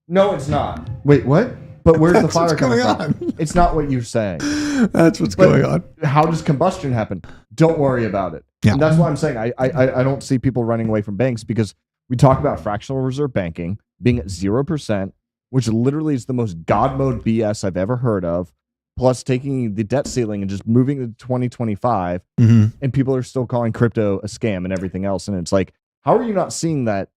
No, it's not. Wait, what? But where's the That's fire what's coming going from? It's not what you're saying. That's what's But going on. How does combustion happen? Don't worry about it. Yeah. And that's why I'm saying I don't see people running away from banks, because we talk about fractional reserve banking being at 0%, which literally is the most God mode BS I've ever heard of. Plus taking the debt ceiling and just moving it to 2025, and people are still calling crypto a scam and everything else. And it's like, how are you not seeing that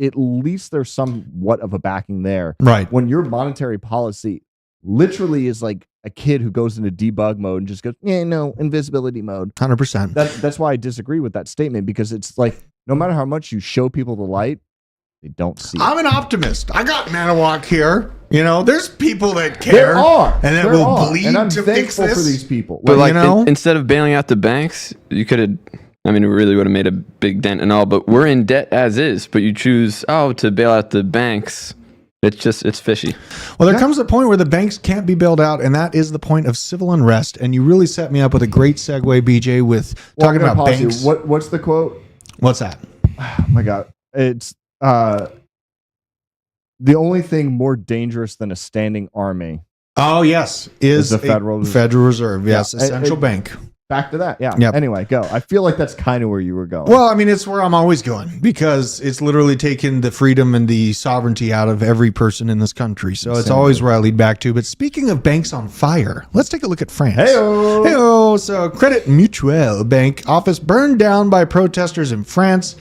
at least there's somewhat of a backing there? Right. When your monetary policy literally is like a kid who goes into debug mode and just goes, yeah, no, invisibility mode. 100%. That's why I disagree with that statement, because it's like, no matter how much you show people the light, they don't see it. I'm an optimist. I got Manawak here. You know, there's people that care. There are. And that There will are. bleed and I'm to fix thankful this. for these people. But Well, like, instead of bailing out the banks, you could have. I mean, it really would have made a big dent and all. But we're in debt as is. But you choose to bail out the banks. It's fishy. Well, there comes a point where the banks can't be bailed out, and that is the point of civil unrest. And you really set me up with a great segue, BJ, with Well, talking I'm gonna about pause you. banks. What's the quote? What's that? Oh my God. It's the only thing more dangerous than a standing army. Oh, yes. Is the Federal Reserve. Federal Reserve. Yes. Yeah. Essential bank. Back to that. Yeah. Yep. Anyway, go. I feel like that's kind of where you were going. Well, I mean, it's where I'm always going, because it's literally taken the freedom and the sovereignty out of every person in this country. So it's always where I lead back to. But speaking of banks on fire, let's take a look at France. Hey-o. Hey-o. So Credit Mutuel Bank office burned down by protesters in France.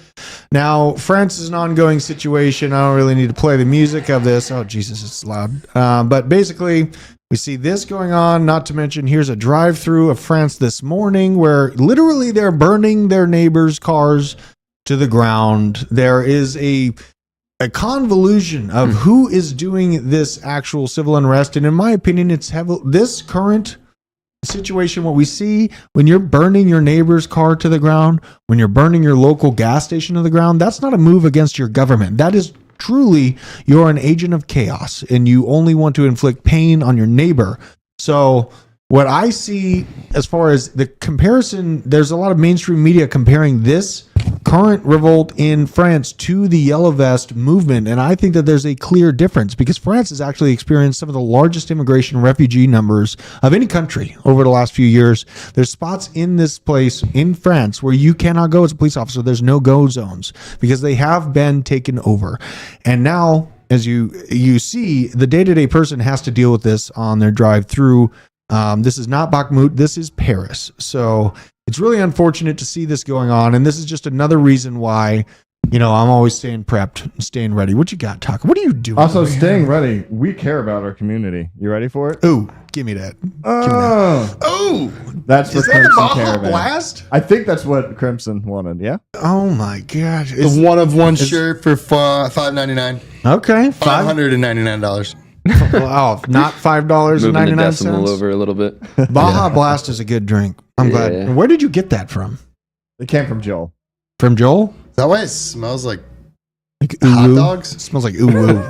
Now, France is an ongoing situation. I don't really need to play the music of this. Oh, Jesus, it's loud. But basically, we see this going on, not to mention here's a drive-through of France this morning where literally they're burning their neighbors' cars to the ground. There is a convolution of who is doing this actual civil unrest. And in my opinion, it's this current situation, what we see when you're burning your neighbor's car to the ground, when you're burning your local gas station to the ground, that's not a move against your government. That is truly, you're an agent of chaos and you only want to inflict pain on your neighbor. So what I see as far as the comparison, there's a lot of mainstream media comparing this current revolt in France to the Yellow Vest movement. And I think that there's a clear difference because France has actually experienced some of the largest immigration refugee numbers of any country over the last few years. There's spots in this place in France where you cannot go as a police officer. There's no go zones because they have been taken over. And now, as you see, the day-to-day person has to deal with this on their drive through. This is not Bakhmut. This is Paris. So it's really unfortunate to see this going on. And this is just another reason why, I'm always staying prepped, staying ready. What you got, Tucker? What are you doing? Also, staying ready. We care about our community. You ready for it? Ooh, give me that. Oh, that's what is that the Crimson Baja Caravan. Blast? I think that's what Crimson wanted. Yeah. Oh my gosh! The one of one shirt for $5.99. Okay, $599. Wow, not $5.99. Moving the decimal over a little bit. Baja Blast is a good drink. I'm glad. Where did you get that from? It came from Joel. From Joel? Is that why it smells like ooh, hot dogs? It smells like ooh.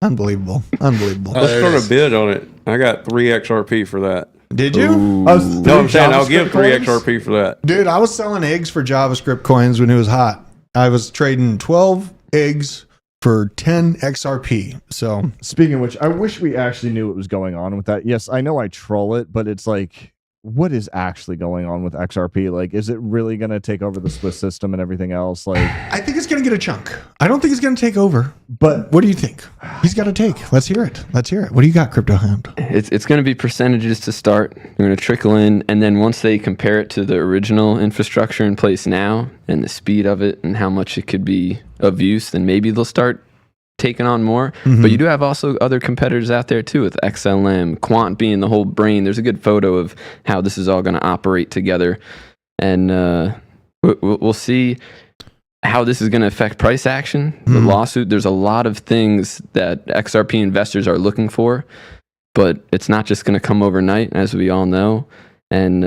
Unbelievable. Let's start a bid on it. I got 3 XRP for that. Did you? No, I'm saying I'll give 3 XRP for that. Dude, I was selling eggs for JavaScript coins when it was hot. I was trading 12 eggs for 10 XRP. So, speaking of which, I wish we actually knew what was going on with that. Yes, I know I troll it, but it's like, what is actually going on with XRP? Like, is it really going to take over the Swiss system and everything else? Like, I think it's going to get a chunk. I don't think it's going to take over. But what do you think? He's got to take. Let's hear it. What do you got, Crypto Hound? It's going to be percentages to start. They're going to trickle in, and then once they compare it to the original infrastructure in place now and the speed of it and how much it could be of use, then maybe they'll start taking on more. But you do have also other competitors out there too, with XLM, Quant being the whole brain. There's a good photo of how this is all going to operate together, and we'll see how this is going to affect price action. The lawsuit, there's a lot of things that XRP investors are looking for, but it's not just going to come overnight, as we all know, and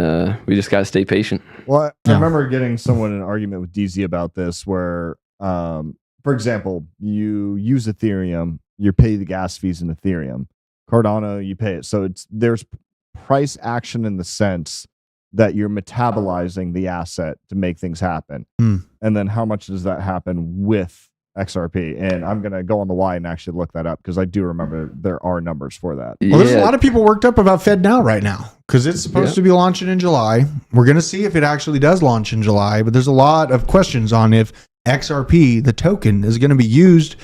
we just got to stay patient. Well, I remember getting someone in an argument with DZ about this where for example, you use Ethereum, you pay the gas fees in Ethereum. Cardano, you pay it. So there's price action in the sense that you're metabolizing the asset to make things happen. And then how much does that happen with XRP? And I'm going to go on the Y and actually look that up because I do remember there are numbers for that. Well, there's a lot of people worked up about FedNow right now because it's supposed to be launching in July. We're going to see if it actually does launch in July, but there's a lot of questions on if XRP, the token, is going to be used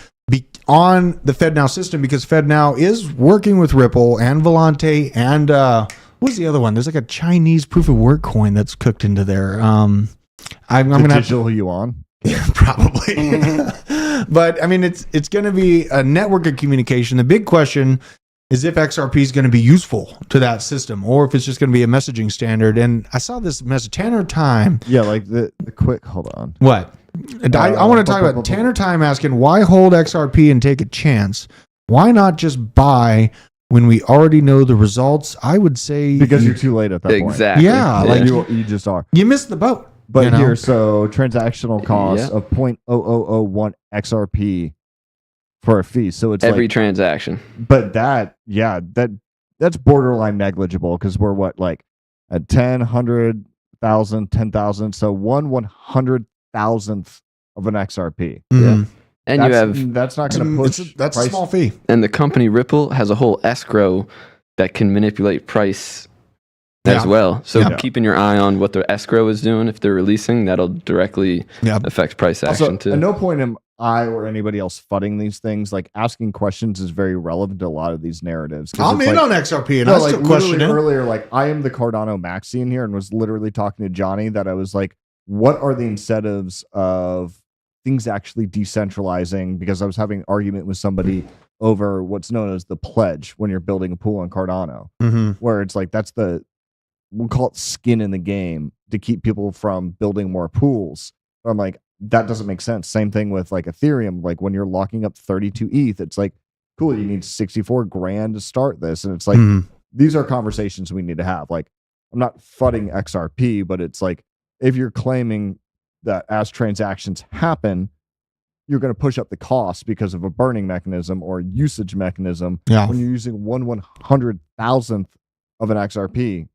on the FedNow system because FedNow is working with Ripple and Volante and what's the other one? There's like a Chinese proof of work coin that's cooked into there. I'm going to digital yuan. Yeah, probably. But I mean, it's going to be a network of communication. The big question is if XRP is going to be useful to that system or if it's just going to be a messaging standard. And I saw this message, Tanner Time. Yeah, like the quick, hold on. What? I want to talk about Tanner Time asking, why hold XRP and take a chance? Why not just buy when we already know the results? I would say because you're too late at that point. Exactly. Yeah, like you just are. You missed the boat. But here, so transactional cost of 0.0001 XRP for a fee. So it's every transaction. But that's borderline negligible because we're like at 10, 100,000, 10,000. So 1/100,000th of an XRP. Yeah. And that's not going to push. That's a small fee. And the company Ripple has a whole escrow that can manipulate price as well. So keeping your eye on what the escrow is doing, if they're releasing, that'll directly affect price action also, too. At no point am I or anybody else fudding these things. Like asking questions is very relevant to a lot of these narratives. I'm in on XRP and I still question it. Earlier, like I am the Cardano maxi in here and was literally talking to Johnny that I was like, what are the incentives of things actually decentralizing? Because I was having an argument with somebody over what's known as the pledge when you're building a pool on Cardano, where it's like that's we'll call it skin in the game to keep people from building more pools. But I'm like, that doesn't make sense. Same thing with like Ethereum. Like when you're locking up 32 ETH, it's like, cool, you need 64 grand to start this. And it's like, these are conversations we need to have. Like, I'm not fudding XRP, but it's like, if you're claiming that as transactions happen, you're going to push up the cost because of a burning mechanism or usage mechanism when you're using 1/100,000th of an XRP,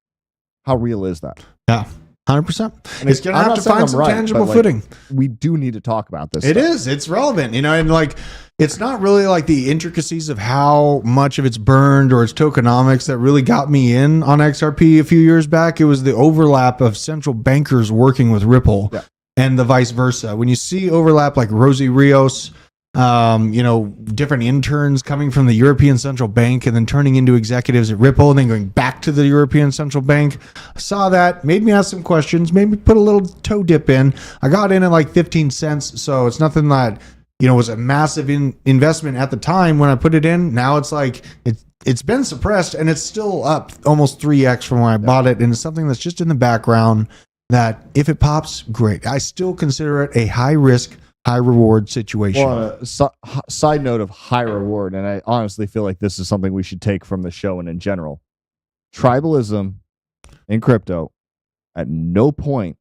how real is that? Yeah, 100%. And It's going to I'm have not to saying find I'm some right, tangible but, like, footing. We do need to talk about this. It stuff. is. It's relevant, and like it's not really like the intricacies of how much of it's burned or its tokenomics that really got me in on XRP a few years back. It was the overlap of central bankers working with Ripple and the vice versa. When you see overlap like Rosie Rios, different interns coming from the European Central Bank and then turning into executives at Ripple and then going back to the European Central Bank. I saw that, made me ask some questions, made me put a little toe dip in. I got in at like 15 cents, so it's nothing that, was a massive investment at the time when I put it in. Now it's like, it's been suppressed and it's still up almost 3x from when I bought it. And it's something that's just in the background that if it pops, great. I still consider it a high risk, high reward situation. Well, on a side note of high reward, and I honestly feel like this is something we should take from the show and in general. Tribalism in crypto at no point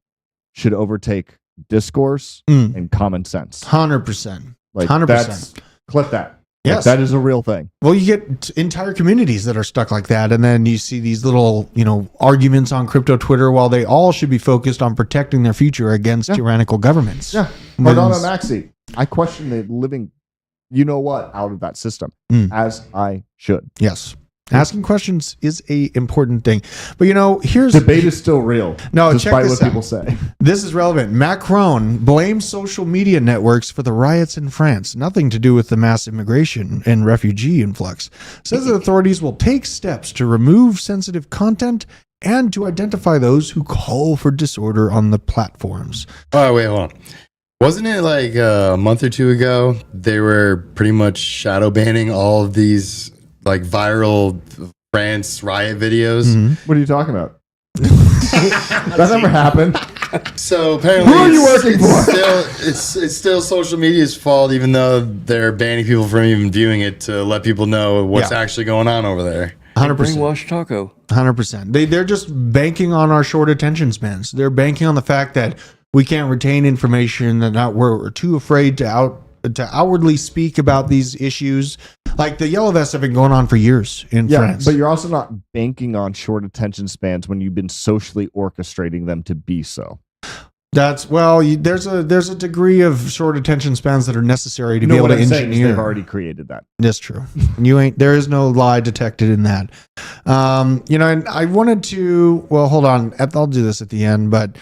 should overtake discourse and common sense. 100%. Like 100%. Clip that. Yes. Like, that is a real thing. Well, you get entire communities that are stuck like that. And then you see these little, arguments on crypto Twitter while they all should be focused on protecting their future against tyrannical governments. Yeah. Cardano Maxi. I question the living, out of that system, as I should. Yes. Asking questions is a important thing. But here's debate is still real. No, despite check this what out. people say. This is relevant. Macron blames social media networks for the riots in France. Nothing to do with the mass immigration and refugee influx. Says that authorities will take steps to remove sensitive content and to identify those who call for disorder on the platforms. Oh, wait, hold on. Wasn't it like a month or two ago, they were pretty much shadow banning all of these like viral France riot videos? What are you talking about? That never happened. So apparently, who are you working for? It's still social media's fault, even though they're banning people from even viewing it to let people know what's actually going on over there. 100%. Brainwash taco. 100%. They're just banking on our short attention spans. They're banking on the fact that we can't retain information, that we're too afraid to outwardly speak about these issues. Like the yellow vests have been going on for years in France. But you're also not banking on short attention spans when you've been socially orchestrating them to be so. There's a degree of short attention spans that are necessary to be able to engineer. They've already created that. That's true. There is no lie detected in that. And I wanted to, hold on. I'll do this at the end, but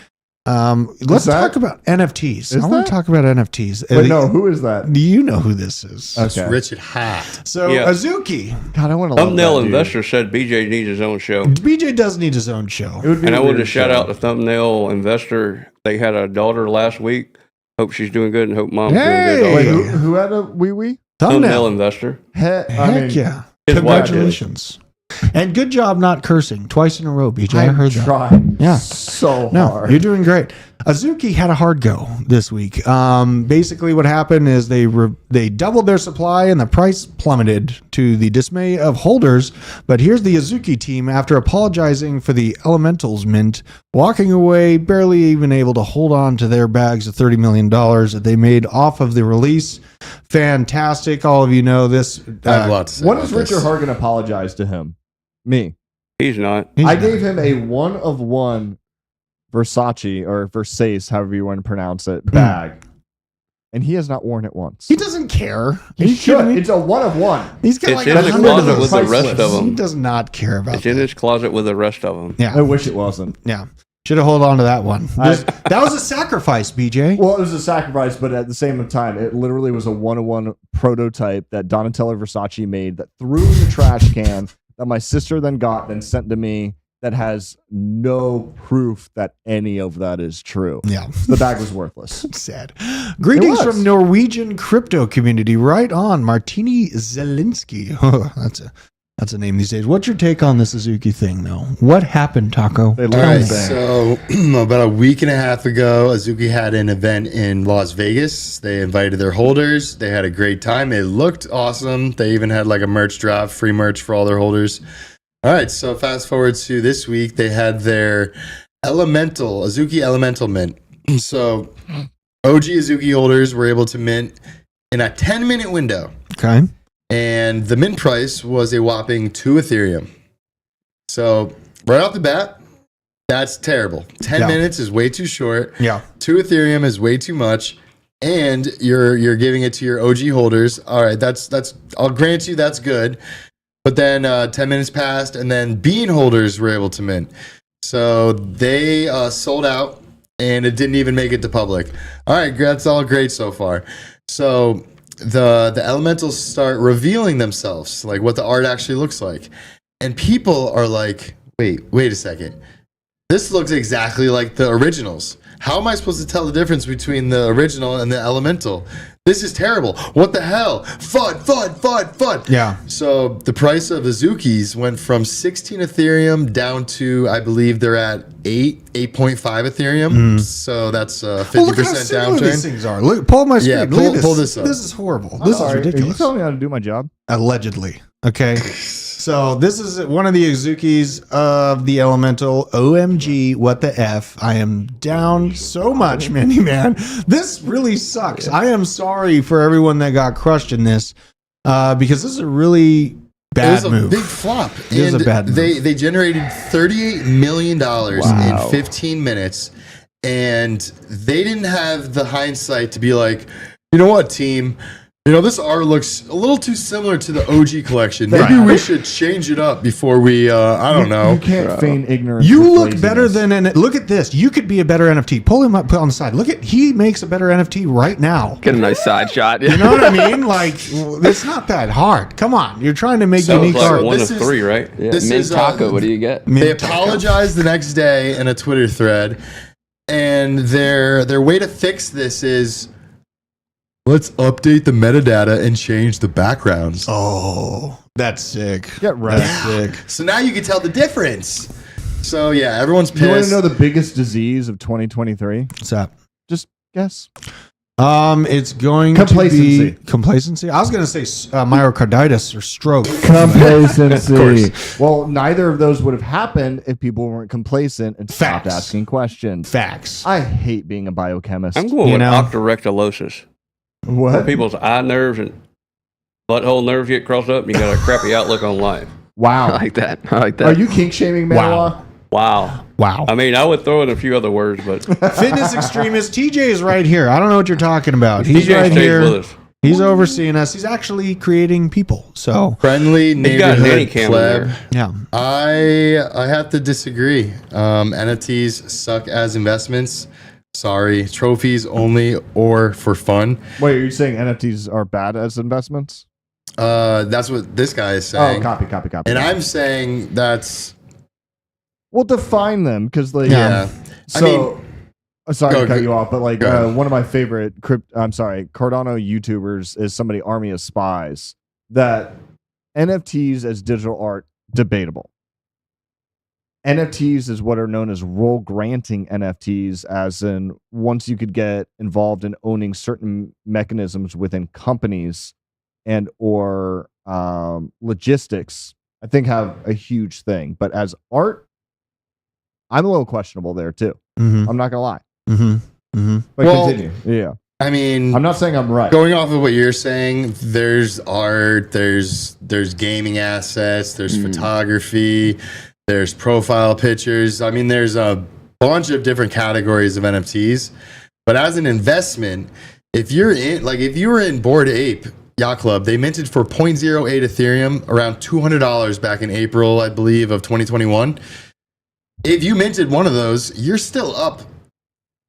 let's talk about NFTs. I want to talk about NFTs. Wait, no, who is that? Do you know who this is? It's Richard Hatt. So Azuki. God, I want to. Thumbnail Investor said BJ needs his own show. BJ does need his own show. And I wanted to shout out to Thumbnail Investor. They had a daughter last week. Hope she's doing good and hope mom's doing good. Wait, Also. who had a wee? Thumbnail Investor. Heck yeah. His wife did. Congratulations. And good job not cursing twice in a row, BJ. I heard that. Trying Yeah. so No, hard. you're doing great. Azuki had a hard go this week. Basically, what happened is they doubled their supply and the price plummeted to the dismay of holders. But here's the Azuki team after apologizing for the Elementals mint, walking away, barely even able to hold on to their bags of $30 million that they made off of the release. Fantastic. All of you know this. I have a lot to say When about does Richard this. Hargan apologize to him? Me. He's not. I gave him a 1 of 1 Versace or Versace, however you want to pronounce it, bag. And he has not worn it once. He doesn't care. He should. It's a 1 of 1. He's got It's like in his 100 closet of with those. the rest of them. He does not care about It's in his closet with the rest of them. Yeah. I wish it wasn't. Yeah. Should have held on to that one. That was a sacrifice, BJ. Well, it was a sacrifice, but at the same time, it literally was a 1 of 1 prototype that Donatella Versace made that threw in the trash can that my sister then got, then sent to me, that has no proof that any of that is true. Yeah. The bag was worthless. Sad. Greetings It was. from Norwegian crypto community. Right on. Martini Zielinski. Oh, that's a name these days. What's your take on this Azuki thing, though? What happened, Taco? They All learned right, that. so about a week and a half ago, Azuki had an event in Las Vegas. They invited their holders. They had a great time. It looked awesome. They even had like a merch drop, free merch for all their holders. All right, so fast forward to this week, they had their Azuki Elemental mint. So OG Azuki holders were able to mint in a 10-minute window. Okay. And the mint price was a whopping 2 Ethereum. So right off the bat, that's terrible. 10 minutes is way too short. Yeah. 2 Ethereum is way too much. And you're giving it to your OG holders. All right, that's I'll grant you that's good. But then 10 minutes passed, and then Bean holders were able to mint. So they sold out, and it didn't even make it to public. All right, that's all great so far. So the elementals start revealing themselves, like what the art actually looks like. And people are like, wait a second. This looks exactly like the originals. How am I supposed to tell the difference between the original and the elemental? This is terrible. What the hell? FUD. Yeah. So the price of Azukis went from 16 Ethereum down to, I believe they're at 8.5 Ethereum. So that's a 50% look how similar downturn. these things are. Look, pull my screen. Yeah, Look at this. pull this up. This is horrible. This is ridiculous. Are you telling me how to do my job? Allegedly. Okay. So this is one of the Azukis of the elemental. OMG, what the F. I am down so much, Mini Man. This really sucks. I am sorry for everyone that got crushed in this because this is a really bad move. It was a big flop. It was a bad move. They generated $38 million in 15 minutes, and they didn't have the hindsight to be like, you know what, team? You know, this art looks a little too similar to the OG collection. Maybe we should change it up before we, I don't know. You can't feign ignorance. You with look better laziness. than look at this. You could be a better NFT. Pull him up, put on the side. Look at he makes a better NFT right now. Get a nice side shot. You know what I mean? Like it's not that hard. Come on, you're trying to make So unique like art. one This of is- 3, right? Yeah, This mint is, taco. What do you get? They apologized the next day in a Twitter thread, and their way to fix this is, let's update the metadata and change the backgrounds. Oh, that's sick. Get right. That's sick. So now you can tell the difference. So yeah, everyone's You want pissed. to know the biggest disease of 2023? What's that? Just guess. It's going Complacency. to be complacency. I was going to say myocarditis or stroke. Complacency. Well, neither of those would have happened if people weren't complacent and stopped Facts. asking questions. Facts. I hate being a biochemist. I'm going You with know? octorectalosis. What? People's eye nerves and butthole nerves get crossed up, and you got a crappy outlook on life. I Wow. like that. I like that. Are you kink shaming Manoa? Wow. Wow. I mean, I would throw in a few other words, but Fitness extremist. TJ is right here. I don't know what you're talking about. He's TJ right stays here. with us. He's overseeing us. He's actually creating people. So Friendly He's got a nanny neighborhood cam in pleb. there. yeah. I have to disagree. NFTs suck as investments. Sorry, trophies only or for fun. Wait, are you saying NFTs are bad as investments? That's what this guy is saying. Oh, copy. And I'm saying that's We'll define them because like yeah. So, sorry to go- cut you off, but like go ahead. one of my favorite Cardano YouTubers is somebody Army of Spies. That NFTs as digital art debatable. NFTs is what are known as role granting NFTs, as in once you could get involved in owning certain mechanisms within companies and or logistics, I think have a huge thing. But as art, I'm a little questionable there too. Mm-hmm. I'm not gonna lie. Mm-hmm. Mm-hmm. But Well, continue. Yeah. I mean, I'm not saying I'm right. going off of what you're saying, there's art, there's gaming assets, there's photography, there's profile pictures. I mean, there's a bunch of different categories of NFTs. But as an investment, if you were in Bored Ape Yacht Club, they minted for 0.08 Ethereum, around $200 back in April, I believe, of 2021. If you minted one of those, you're still up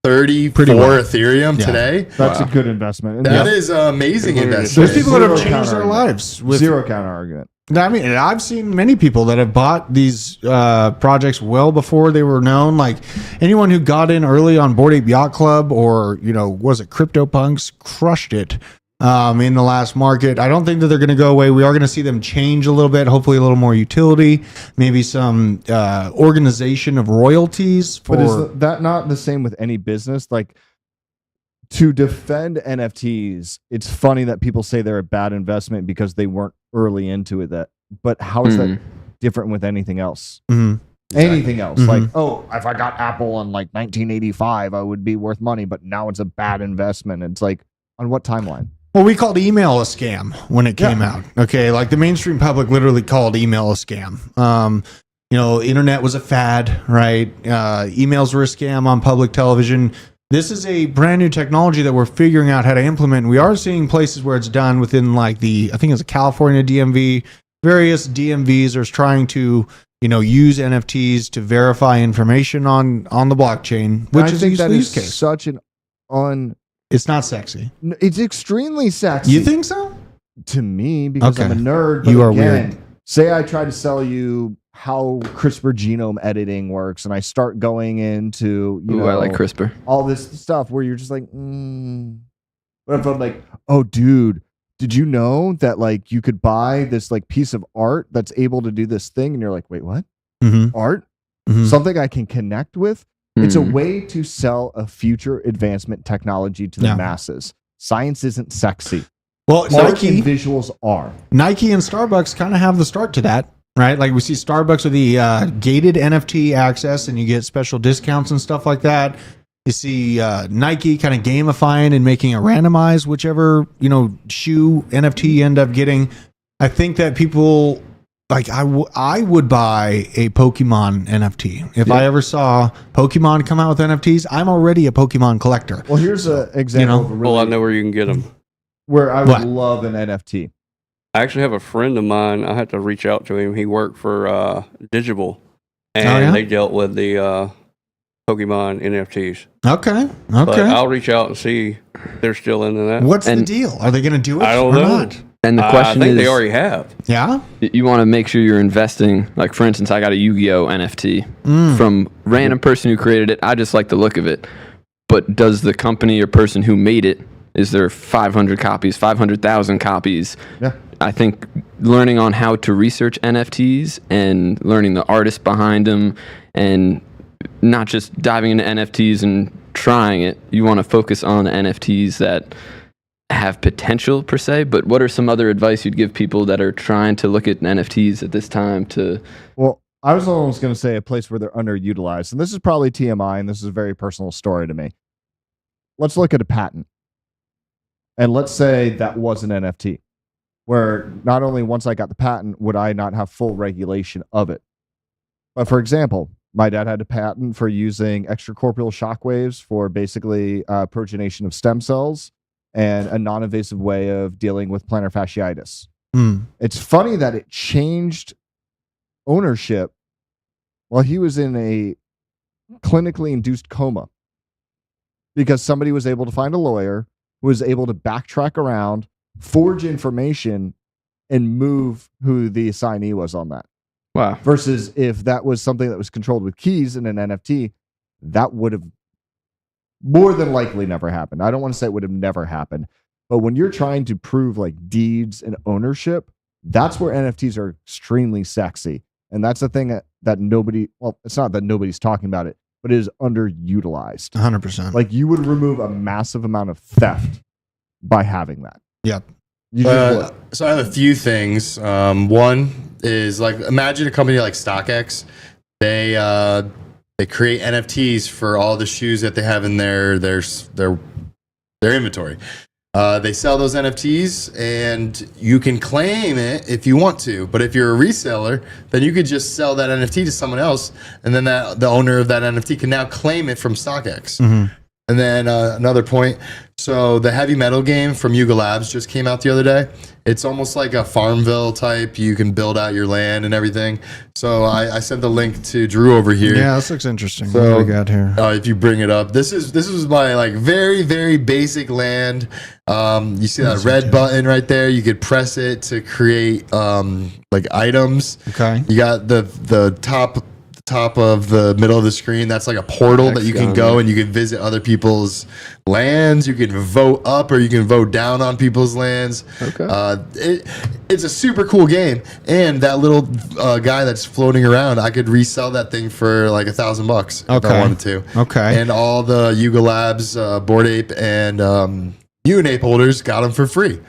34 well. Ethereum Yeah. today. That's a good investment. And That is amazing investment. There's people that have Zero changed their counter-argument. lives with zero counter argument. I mean, and I've seen many people that have bought these projects well before they were known. Like anyone who got in early on Bored Ape Yacht Club or, was it CryptoPunks, crushed it in the last market. I don't think that they're going to go away. We are going to see them change a little bit, hopefully a little more utility, maybe some organization of royalties. But is that not the same with any business? Like, to defend NFTs, it's funny that people say they're a bad investment because they weren't early into it. But how is that different with anything else? Mhm. Anything else? Mhm. Like, if I got Apple in like 1985, I would be worth money, but now it's a bad investment. It's like, on what timeline? Well, we called email a scam when it came out. Okay, like the mainstream public literally called email a scam. internet was a fad, right? Emails were a scam on public television. This is a brand new technology that we're figuring out how to implement. We are seeing places where it's done within like I think it's a California DMV. Various DMVs are trying to, use NFTs to verify information on the blockchain, which is a useful use case. Such an It's not sexy. It's extremely sexy. You think so? To me, because I'm a nerd. You are weird. Say I try to sell you how CRISPR genome editing works, and I start going into, I like CRISPR. All this stuff where you're just like, But if I'm like, oh, dude, did you know that like you could buy this like piece of art that's able to do this thing? And you're like, wait, what? Art? Something I can connect with? It's a way to sell a future advancement technology to the masses. Science isn't sexy. Well, Nike visuals are. Nike and Starbucks kind of have the start to that, right? Like we see Starbucks with the gated NFT access, and you get special discounts and stuff like that. You see Nike kind of gamifying and making a randomize whichever shoe NFT you end up getting. I think that people like I would buy a Pokemon NFT if I ever saw Pokemon come out with NFTs. I'm already a Pokemon collector. Well, here's an example. Of I know where you can get them. Where I would love an NFT. I actually have a friend of mine. I had to reach out to him. He worked for Digital, and they dealt with the Pokemon NFTs. Okay. But I'll reach out and see if they're still into that. What's the deal? Are they going to do it? I don't know. Not? And the question I think is, they already have. Yeah. You want to make sure you're investing. Like for instance, I got a Yu-Gi-Oh NFT from random person who created it. I just like the look of it. But does the company or person who made it? Is there 500 copies, 500,000 copies? Yeah. I think learning on how to research NFTs and learning the artists behind them and not just diving into NFTs and trying it. You want to focus on NFTs that have potential per se, but what are some other advice you'd give people that are trying to look at NFTs at this time to... Well, I was almost going to say a place where they're underutilized. And this is probably TMI, and this is a very personal story to me. Let's look at a patent. And let's say that was an NFT, where not only once I got the patent, would I not have full regulation of it. But for example, my dad had a patent for using extracorporeal shockwaves for basically progenation of stem cells and a non-invasive way of dealing with plantar fasciitis. It's funny that it changed ownership while he was in a clinically induced coma because somebody was able to find a lawyer who was able to backtrack around, forge information, and move who the assignee was on that. Wow. Versus if that was something that was controlled with keys in an NFT, that would have more than likely never happened. I don't want to say it would have never happened, but when you're trying to prove like deeds and ownership, that's where NFTs are extremely sexy. And that's the thing that nobody, well, it's not that nobody's talking about it, but it is underutilized. 100%. Like you would remove a massive amount of theft by having that. Yep. So I have a few things. One is like, imagine a company like StockX. They create NFTs for all the shoes that they have in their inventory. They sell those NFTs, and you can claim it if you want to. But if you're a reseller, then you could just sell that NFT to someone else, and then the owner of that NFT can now claim it from StockX. And then another point. So the heavy metal game from Yuga Labs just came out the other day. It's almost like a Farmville type. You can build out your land and everything. So I sent the link to Drew over here. Yeah, this looks interesting. So, what do we got here? If you bring it up, this is my like very, very basic land. You see that red button right there? You could press it to create like items. Okay. You got the top of the middle of the screen. That's like a portal that you can go and you can visit other people's lands. You can vote up or you can vote down on people's lands. Okay. It's a super cool game. And that little guy that's floating around, I could resell that thing for like $1,000 if I wanted to. Okay. And all the Yuga Labs, Bored Ape, and Unape holders got them for free.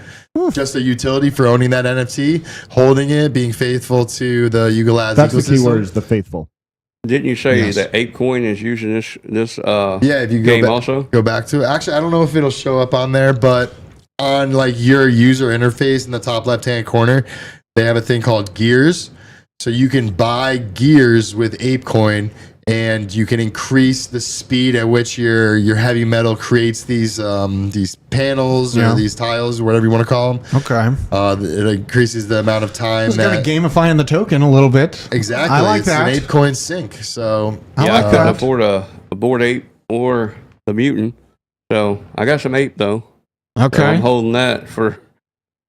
Just a utility for owning that NFT, holding it, being faithful to the Yuga Labs That's ecosystem. the key word, is the faithful. Didn't you say that ApeCoin is using this yeah, if you game go back to it. Actually, I don't know if it'll show up on there, but on like your user interface in the top left-hand corner, they have a thing called Gears. So you can buy gears with ApeCoin, and you can increase the speed at which your heavy metal creates these panels or these tiles or whatever you want to call them. Okay. It increases the amount of time. It's kind of gamifying the token a little bit. Exactly. I like that. It's an ApeCoin sync. So I couldn't afford a Bored Ape or the Mutant, so I got some Ape though. Okay. So I'm holding that for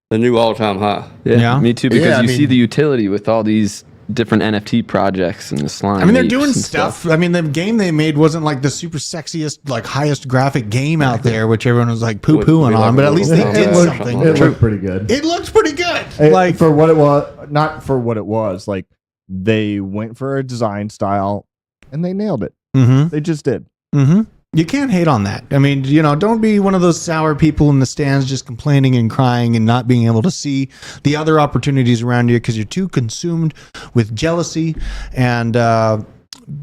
the new all-time high. Yeah, me too. Because you see the utility with all these different NFT projects and the slime. I mean, they're doing stuff. I mean, the game they made wasn't like the super sexiest, like highest graphic game out there, which everyone was like poo-pooing on, but at least they did something. It looked pretty good. It looked pretty good. Like for what it was, not for what it was. Like they went for a design style and they nailed it. Mm-hmm. They just did. Mm-hmm. You can't hate on that. I mean, don't be one of those sour people in the stands just complaining and crying and not being able to see the other opportunities around you because you're too consumed with jealousy and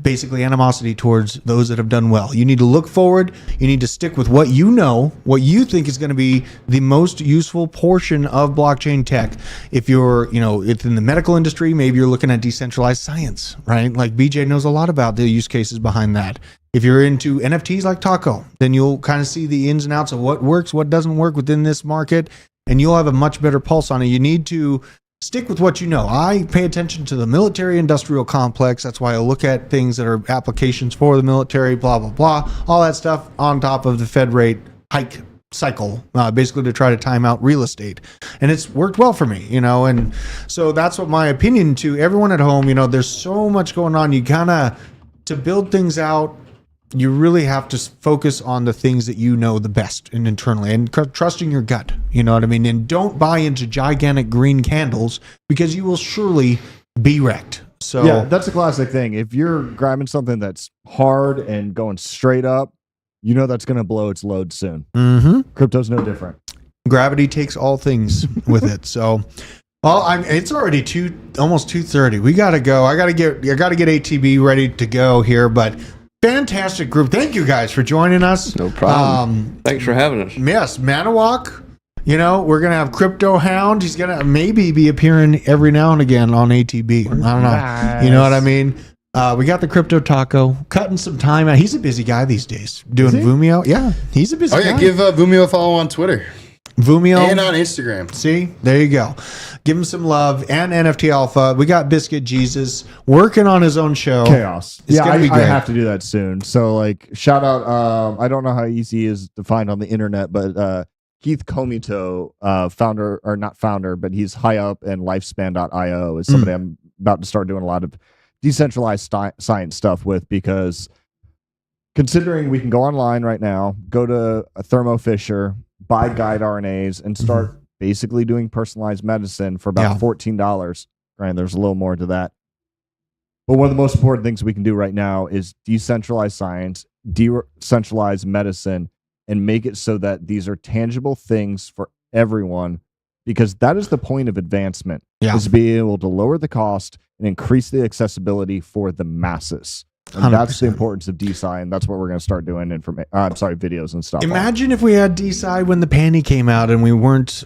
basically animosity towards those that have done well. You need to look forward. You need to stick with what you know, what you think is going to be the most useful portion of blockchain tech. If you're, it's in the medical industry, maybe you're looking at decentralized science, right? Like BJ knows a lot about the use cases behind that. If you're into NFTs like Taco, then you'll kind of see the ins and outs of what works, what doesn't work within this market, and you'll have a much better pulse on it. You need to stick with what you know. I pay attention to the military industrial complex. That's why I look at things that are applications for the military, blah, blah, blah, all that stuff on top of the Fed rate hike cycle, basically to try to time out real estate. And it's worked well for me, and so that's what my opinion to everyone at home, there's so much going on. You kind of, to build things out, you really have to focus on the things that you know the best and internally and trusting your gut. You know what I mean? And don't buy into gigantic green candles because you will surely be wrecked. So yeah, that's a classic thing. If you're grabbing something that's hard and going straight up, that's going to blow its load soon. Mm-hmm. Crypto's no different. Gravity takes all things with it. So, it's already almost 2:30. We got to go. I got to get ATB ready to go here, but fantastic group. Thank you guys for joining us. No problem. Thanks for having us. Yes, Manawak. We're going to have Crypto Hound. He's going to maybe be appearing every now and again on ATB. I don't know. Nice. You know what I mean? We got the Crypto Taco cutting some time out. He's a busy guy these days doing Vumeo. Yeah, he's a busy guy. Give Vumeo a follow on Twitter. Vumeo. And on Instagram. See, there you go. Give him some love. And NFT Alpha. We got Biscuit Jesus working on his own show. Chaos. It's gonna be I great. have to do that soon. So shout out. I don't know how easy it is to find on the internet, but Keith Komito, founder, or not founder, but he's high up in lifespan.io is somebody I'm about to start doing a lot of decentralized science stuff with, because considering we can go online right now, go to a Thermo Fisher, buy guide RNAs, and start basically doing personalized medicine for about $14. Granted, there's a little more to that. But one of the most important things we can do right now is decentralize science, decentralize medicine, and make it so that these are tangible things for everyone, because that is the point of advancement, is to be able to lower the cost and increase the accessibility for the masses. And 100%. That's the importance of DeSci, and that's what we're going to start doing videos and stuff. Imagine if we had DeSci when the panty came out and we weren't,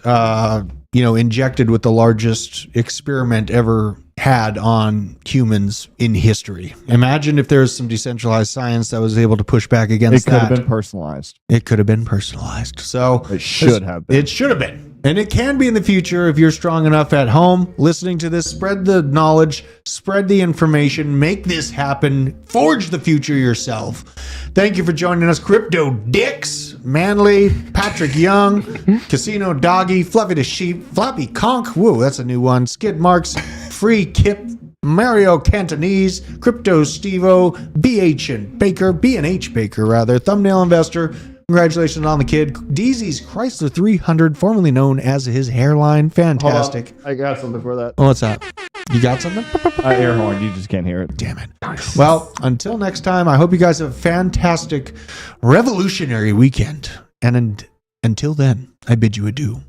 injected with the largest experiment ever had on humans in history. Imagine if there's some decentralized science that was able to push back against that. It could have been personalized. It could have been personalized. So it should have been. It should have been. And it can be in the future if you're strong enough at home listening to this. Spread the knowledge, spread the information, make this happen, forge the future yourself. Thank you for joining us, Crypto Dicks, Manly, Patrick Young, Casino Doggy, Fluffy the Sheep, Floppy Conk, whoa, that's a new one, Skid Marks, Free Kip, Mario Cantonese, Crypto Stevo, BH and Baker, B&H Baker rather, Thumbnail Investor. Congratulations on the kid. Deezy's Chrysler 300, formerly known as his hairline. Fantastic. I got something for that. Oh, what's that? You got something? Air horn. You just can't hear it. Damn it. Nice. Well, until next time, I hope you guys have a fantastic, revolutionary weekend. And until then, I bid you adieu.